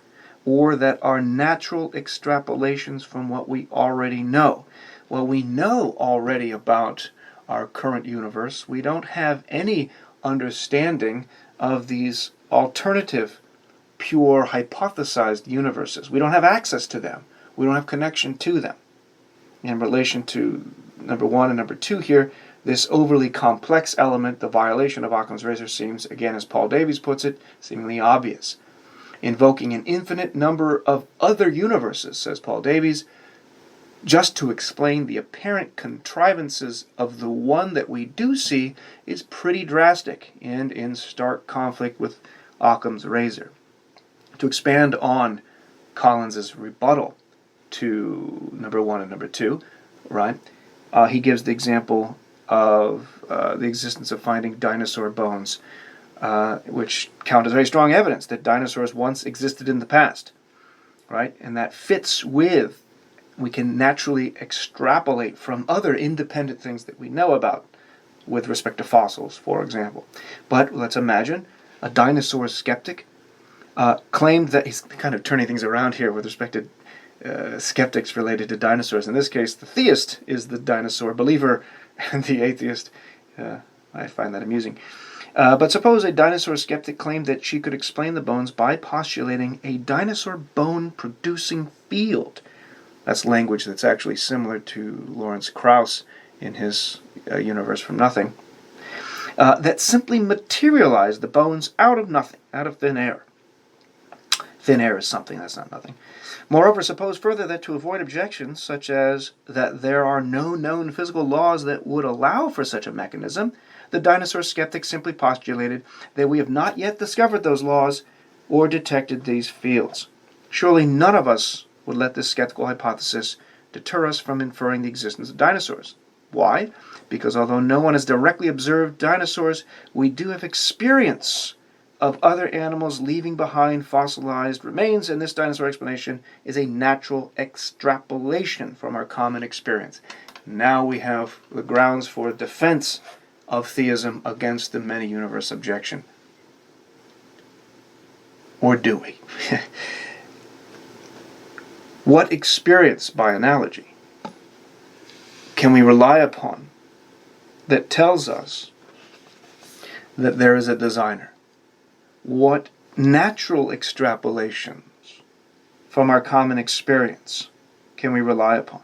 or that are natural extrapolations from what we already know. Well, we know already about our current universe. We don't have any understanding of these alternative, pure, hypothesized universes. We don't have access to them. We don't have connection to them. In relation to number 1 and number 2 here, this overly complex element, the violation of Occam's razor, seems, again as Paul Davies puts it, seemingly obvious. Invoking an infinite number of other universes, says Paul Davies, just to explain the apparent contrivances of the one that we do see is pretty drastic and in stark conflict with Occam's razor. To expand on Collins's rebuttal to number 1 and number 2, right? He gives the example of the existence of finding dinosaur bones which count as very strong evidence that dinosaurs once existed in the past, right? And that fits with, we can naturally extrapolate from other independent things that we know about with respect to fossils, for example. But let's imagine a dinosaur skeptic claimed that, he's kind of turning things around here with respect to skeptics related to dinosaurs. In this case, the theist is the dinosaur believer, and the atheist, I find that amusing. But suppose a dinosaur skeptic claimed that she could explain the bones by postulating a dinosaur bone-producing field. That's language that's actually similar to Lawrence Krauss in his Universe from Nothing. That simply materialized the bones out of nothing, out of thin air. Thin air is something, that's not nothing. Moreover, suppose further that to avoid objections, such as that there are no known physical laws that would allow for such a mechanism, the dinosaur skeptic simply postulated that we have not yet discovered those laws or detected these fields. Surely none of us would let this skeptical hypothesis deter us from inferring the existence of dinosaurs. Why? Because although no one has directly observed dinosaurs, we do have experience of other animals leaving behind fossilized remains, and this dinosaur explanation is a natural extrapolation from our common experience. Now we have the grounds for defense of theism against the many-universe objection. Or do we? What experience, by analogy, can we rely upon that tells us that there is a designer? What natural extrapolations from our common experience can we rely upon?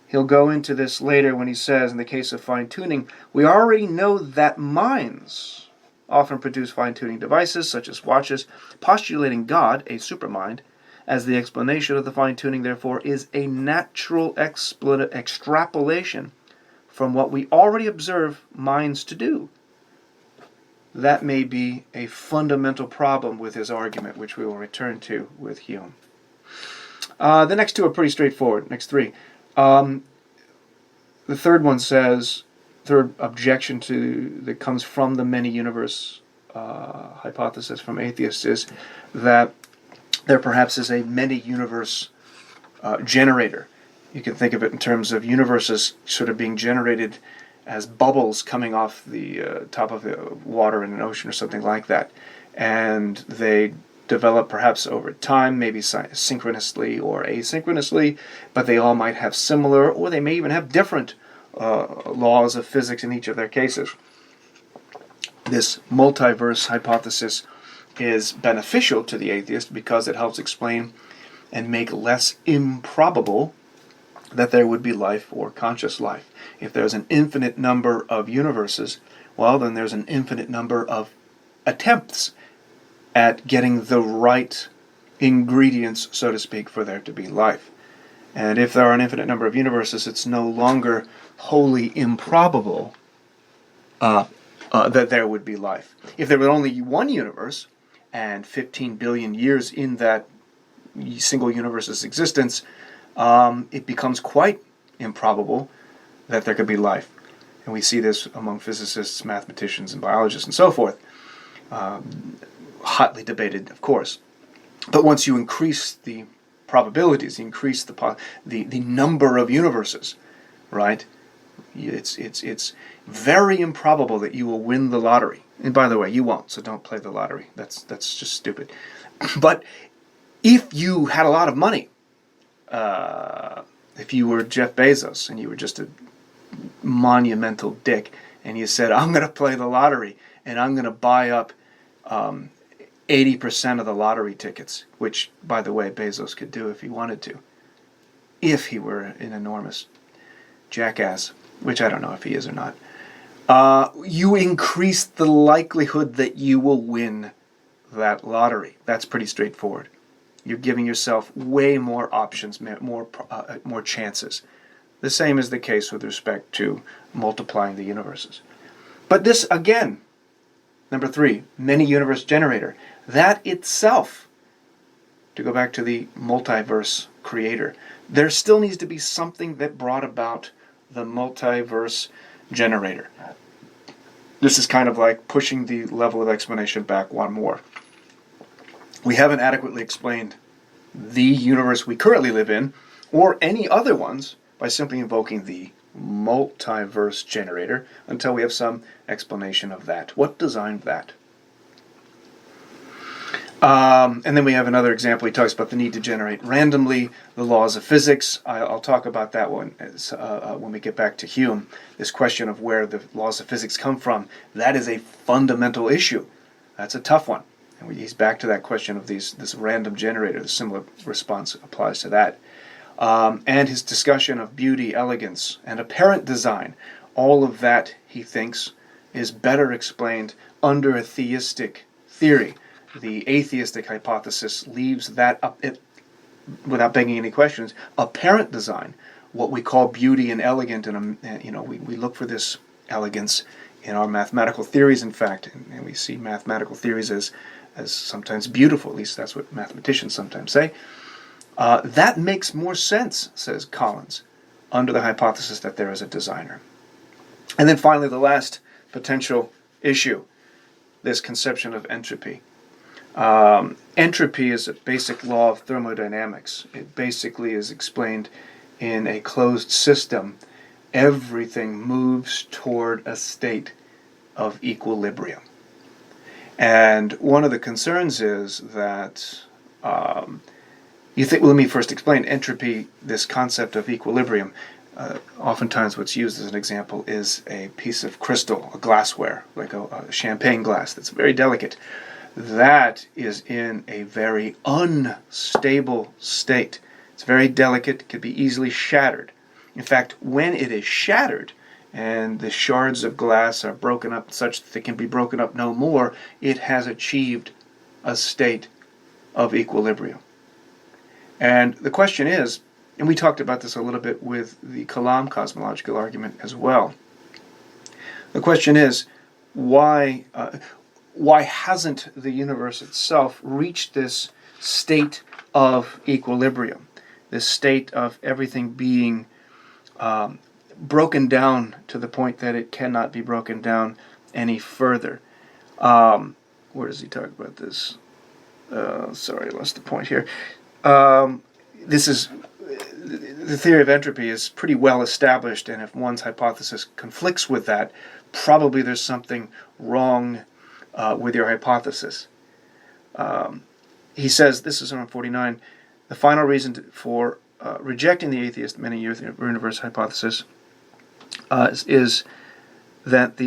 He'll go into this later when he says, in the case of fine-tuning, we already know that minds often produce fine-tuning devices, such as watches. Postulating God, a supermind, as the explanation of the fine-tuning, therefore, is a natural extrapolation from what we already observe minds to do. That may be a fundamental problem with his argument, which we will return to with Hume. The next two are pretty straightforward. Next three. The third one says, third objection that comes from the many-universe hypothesis from atheists is that there perhaps is a many-universe generator. You can think of it in terms of universes sort of being generated as bubbles coming off the top of the water in an ocean or something like that. And they develop perhaps over time, maybe synchronously or asynchronously, but they all might have similar, or they may even have different laws of physics in each of their cases. This multiverse hypothesis is beneficial to the atheist because it helps explain and make less improbable that there would be life or conscious life. If there's an infinite number of universes, well, then there's an infinite number of attempts at getting the right ingredients, so to speak, for there to be life. And if there are an infinite number of universes, it's no longer wholly improbable that there would be life. If there were only one universe, and 15 billion years in that single universe's existence, it becomes quite improbable that there could be life. And we see this among physicists, mathematicians, and biologists, and so forth. Hotly debated, of course. But once you increase the probabilities, you increase the number of universes, right? It's very improbable that you will win the lottery. And by the way, you won't, so don't play the lottery. That's just stupid. But if you had a lot of money, if you were Jeff Bezos and you were just a monumental dick, and you said, I'm going to play the lottery, and I'm going to buy up 80% of the lottery tickets, which, by the way, Bezos could do if he wanted to, if he were an enormous jackass, which I don't know if he is or not. You increase the likelihood that you will win that lottery. That's pretty straightforward. You're giving yourself way more options, more chances. The same is the case with respect to multiplying the universes. But this, again, number 3, many-universe generator. That itself, to go back to the multiverse creator, there still needs to be something that brought about the multiverse generator. This is kind of like pushing the level of explanation back one more. We haven't adequately explained the universe we currently live in, or any other ones, by simply invoking the multiverse generator until we have some explanation of that. What designed that? And then we have another example. He talks about the need to generate randomly the laws of physics. I'll talk about that one when we get back to Hume. This question of where the laws of physics come from, that is a fundamental issue. That's a tough one. And he's back to that question of this random generator. The similar response applies to that. And his discussion of beauty, elegance, and apparent design. All of that, he thinks, is better explained under a theistic theory. The atheistic hypothesis leaves that up without begging any questions. Apparent design, what we call beauty and elegant, and we look for this elegance in our mathematical theories, in fact, and we see mathematical theories as sometimes beautiful. At least that's what mathematicians sometimes say. That makes more sense, says Collins, under the hypothesis that there is a designer. And then finally, the last potential issue, this conception of entropy. Entropy is a basic law of thermodynamics. It basically is explained in a closed system. Everything moves toward a state of equilibrium. And one of the concerns is that let me first explain entropy, this concept of equilibrium. Oftentimes what's used as an example is a piece of crystal, a glassware, like a champagne glass that's very delicate. That is in a very unstable state. It's very delicate, could be easily shattered. In fact, when it is shattered and the shards of glass are broken up such that they can be broken up no more, it has achieved a state of equilibrium. And the question is, and we talked about this a little bit with the Kalam cosmological argument as well. The question is, why hasn't the universe itself reached this state of equilibrium, this state of everything being broken down to the point that it cannot be broken down any further? Where does he talk about this? Sorry, I lost the point here. This is the theory of entropy is pretty well established, and if one's hypothesis conflicts with that, probably there's something wrong with your hypothesis. He says, this is on 49, the final reason for rejecting the atheist many universe hypothesis is that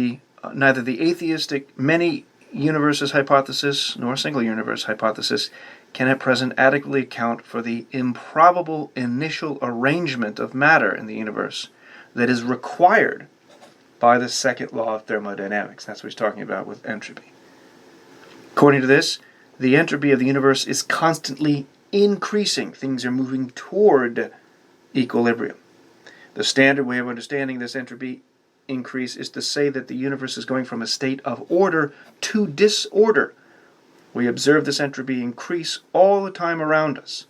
neither the atheistic many universes hypothesis nor single universe hypothesis can at present adequately account for the improbable initial arrangement of matter in the universe that is required by the second law of thermodynamics. That's what he's talking about with entropy. According to this, the entropy of the universe is constantly increasing. Things are moving toward equilibrium. The standard way of understanding this entropy increase is to say that the universe is going from a state of order to disorder. We observe this entropy increase all the time around us,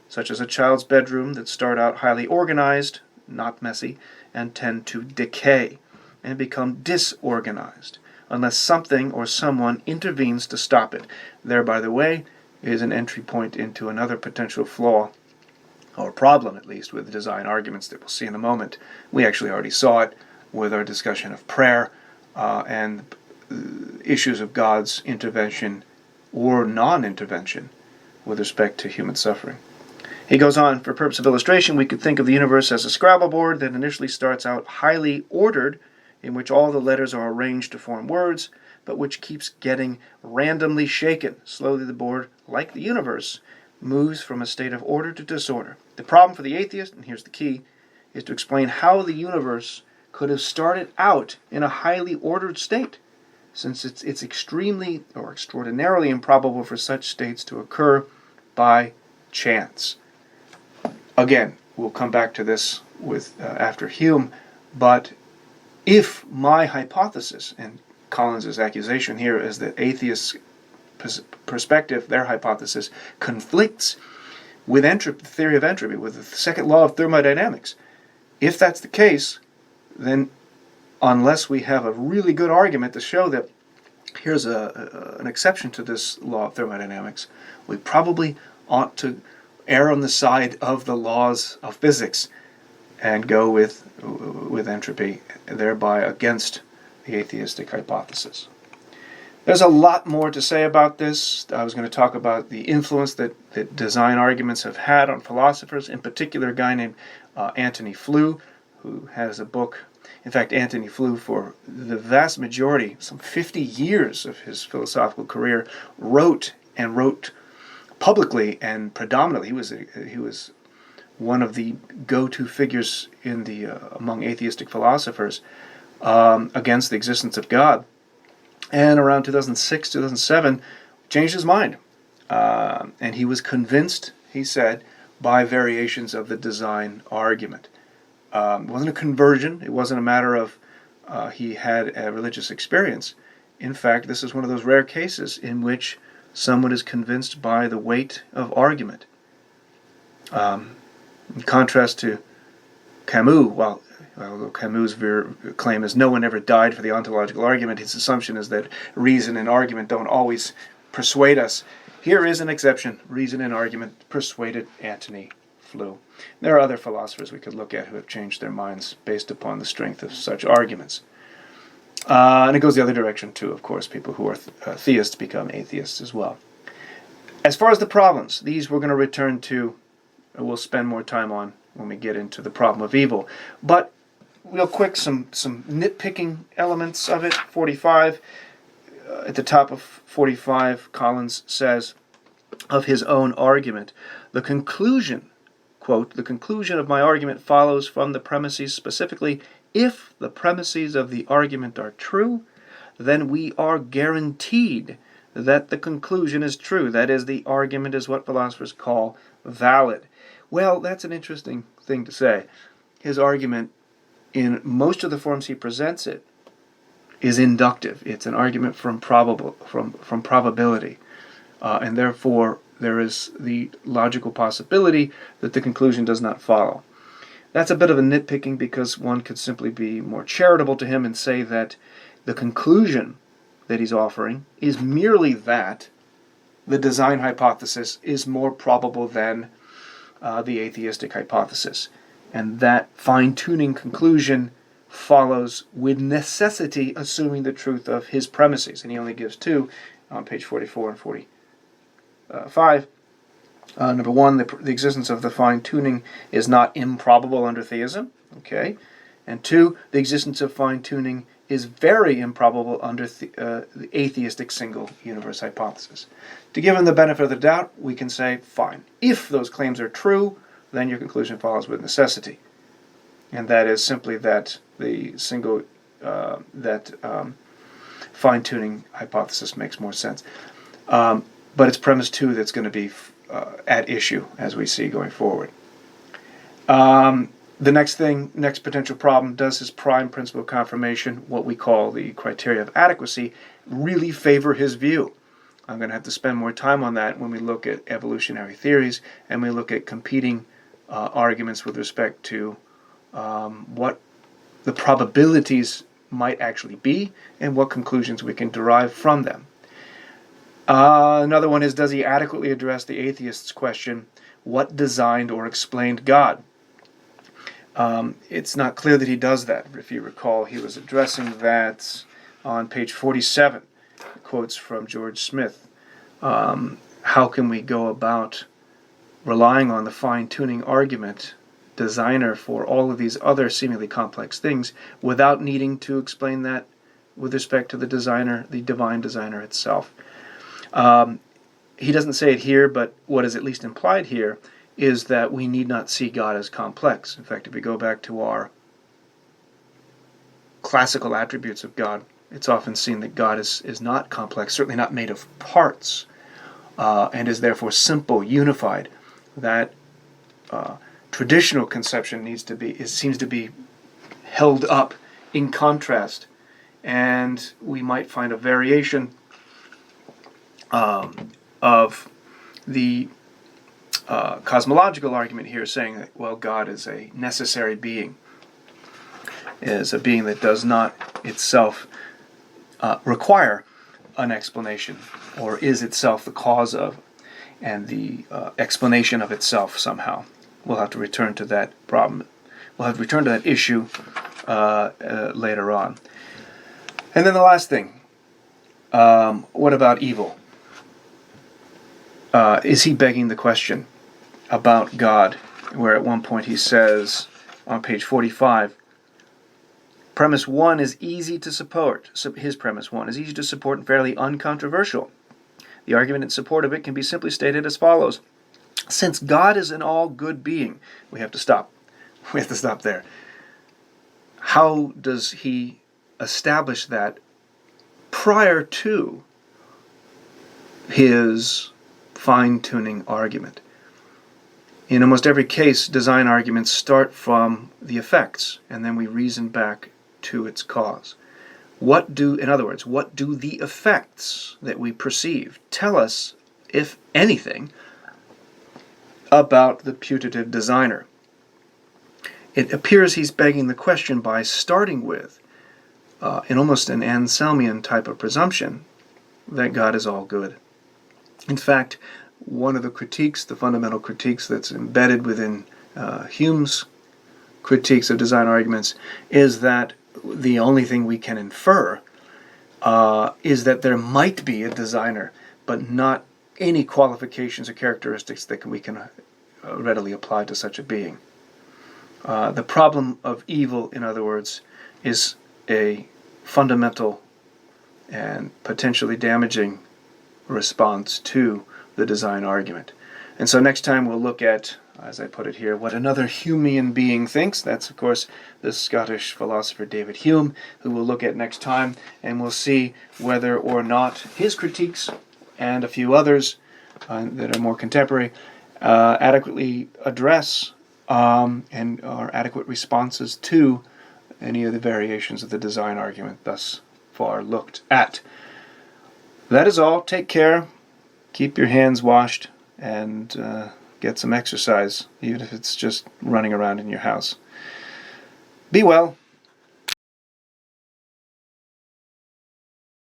such as a child's bedroom that start out highly organized, not messy, and tend to decay and become disorganized unless something or someone intervenes to stop it. There, by the way, is an entry point into another potential flaw, or problem at least, with the design arguments that we'll see in a moment. We actually already saw it with our discussion of prayer and issues of God's intervention or non-intervention with respect to human suffering. He goes on, for purpose of illustration, we could think of the universe as a Scrabble board that initially starts out highly ordered, in which all the letters are arranged to form words, but which keeps getting randomly shaken. Slowly the board, like the universe, moves from a state of order to disorder. The problem for the atheist, and here's the key, is to explain how the universe could have started out in a highly ordered state, since it's extremely or extraordinarily improbable for such states to occur by chance. Again, we'll come back to this with after Hume, but if my hypothesis, and Collins' accusation here is that atheists' perspective, their hypothesis, conflicts with entropy, the theory of entropy, with the second law of thermodynamics. If that's the case, then unless we have a really good argument to show that here's an exception to this law of thermodynamics, we probably ought to err on the side of the laws of physics and go with entropy, thereby against the atheistic hypothesis. There's a lot more to say about this. I was going to talk about the influence that design arguments have had on philosophers, in particular a guy named Antony Flew, who has a book. In fact, Antony Flew, for the vast majority, some 50 years of his philosophical career, wrote publicly and predominantly. He was one of the go-to figures in the among atheistic philosophers against the existence of God. And around 2006, 2007, changed his mind. And he was convinced, he said, by variations of the design argument. It wasn't a conversion. It wasn't a matter of he had a religious experience. In fact, this is one of those rare cases in which someone is convinced by the weight of argument. In contrast to Camus, while Camus' claim is no one ever died for the ontological argument, his assumption is that reason and argument don't always persuade us. Here is an exception. Reason and argument persuaded Antony Flew. There are other philosophers we could look at who have changed their minds based upon the strength of such arguments. And it goes the other direction too, of course. People who are theists become atheists as well. As far as the problems, these we're going to return to, we'll spend more time on when we get into the problem of evil. But real quick, some nitpicking elements of it. 45, at the top of 45, Collins says of his own argument, the conclusion, quote, the conclusion of my argument follows from the premises, specifically, if the premises of the argument are true, then we are guaranteed that the conclusion is true. That is, the argument is what philosophers call valid. Well, that's an interesting thing to say. His argument, in most of the forms he presents it, is inductive. It's an argument from probability. And therefore, there is the logical possibility that the conclusion does not follow. That's a bit of a nitpicking because one could simply be more charitable to him and say that the conclusion that he's offering is merely that the design hypothesis is more probable than the atheistic hypothesis. And that fine-tuning conclusion follows with necessity, assuming the truth of his premises. And he only gives two on page 44 and 45. Number one, the existence of the fine-tuning is not improbable under theism. Okay. And two, the existence of fine-tuning is very improbable under the atheistic single universe hypothesis. To give him the benefit of the doubt, we can say, fine. If those claims are true, then your conclusion follows with necessity. And that is simply that the single, fine-tuning hypothesis makes more sense. But it's premise two that's going to be at issue, as we see going forward. The next potential problem, does his prime principle of confirmation, what we call the criteria of adequacy, really favor his view? I'm going to have to spend more time on that when we look at evolutionary theories and we look at competing arguments with respect to what the probabilities might actually be and what conclusions we can derive from them. Another one is, does he adequately address the atheist's question, what designed or explained God? It's not clear that he does that. If you recall, he was addressing that on page 47, quotes from George Smith. How can we go about relying on the fine-tuning argument, designer for all of these other seemingly complex things, without needing to explain that with respect to the designer, the divine designer itself? He doesn't say it here, but what is at least implied here is that we need not see God as complex. In fact, if we go back to our classical attributes of God, it's often seen that God is not complex, certainly not made of parts, and is therefore simple, unified. That traditional conception seems to be held up in contrast, and we might find a variation of the cosmological argument here, saying that, well, God is a necessary being. is a being that does not itself require an explanation, or is itself the cause of, and the explanation of itself somehow. We'll have to return to that problem. We'll have to return to that issue later on. And then the last thing, what about evil? Is he begging the question about God, where at one point he says on page 45, premise 1 is easy to support. His premise 1 is easy to support and fairly uncontroversial. The argument in support of it can be simply stated as follows. Since God is an all-good being, we have to stop. We have to stop there. How does he establish that prior to his fine-tuning argument? In almost every case, design arguments start from the effects, and then we reason back to its cause. In other words, what do the effects that we perceive tell us, if anything, about the putative designer? It appears he's begging the question by starting with, in almost an Anselmian type of presumption, that God is all good. In fact, one of the critiques, the fundamental critiques that's embedded within Hume's critiques of design arguments, is that the only thing we can infer is that there might be a designer, but not any qualifications or characteristics that we can readily apply to such a being. The problem of evil, in other words, is a fundamental and potentially damaging response to the design argument. And so next time we'll look at, as I put it here, what another Humean being thinks. That's, of course, the Scottish philosopher David Hume, who we'll look at next time, and we'll see whether or not his critiques and a few others that are more contemporary adequately address and are adequate responses to any of the variations of the design argument thus far looked at. That is all. Take care. Keep your hands washed and get some exercise, even if it's just running around in your house. Be well.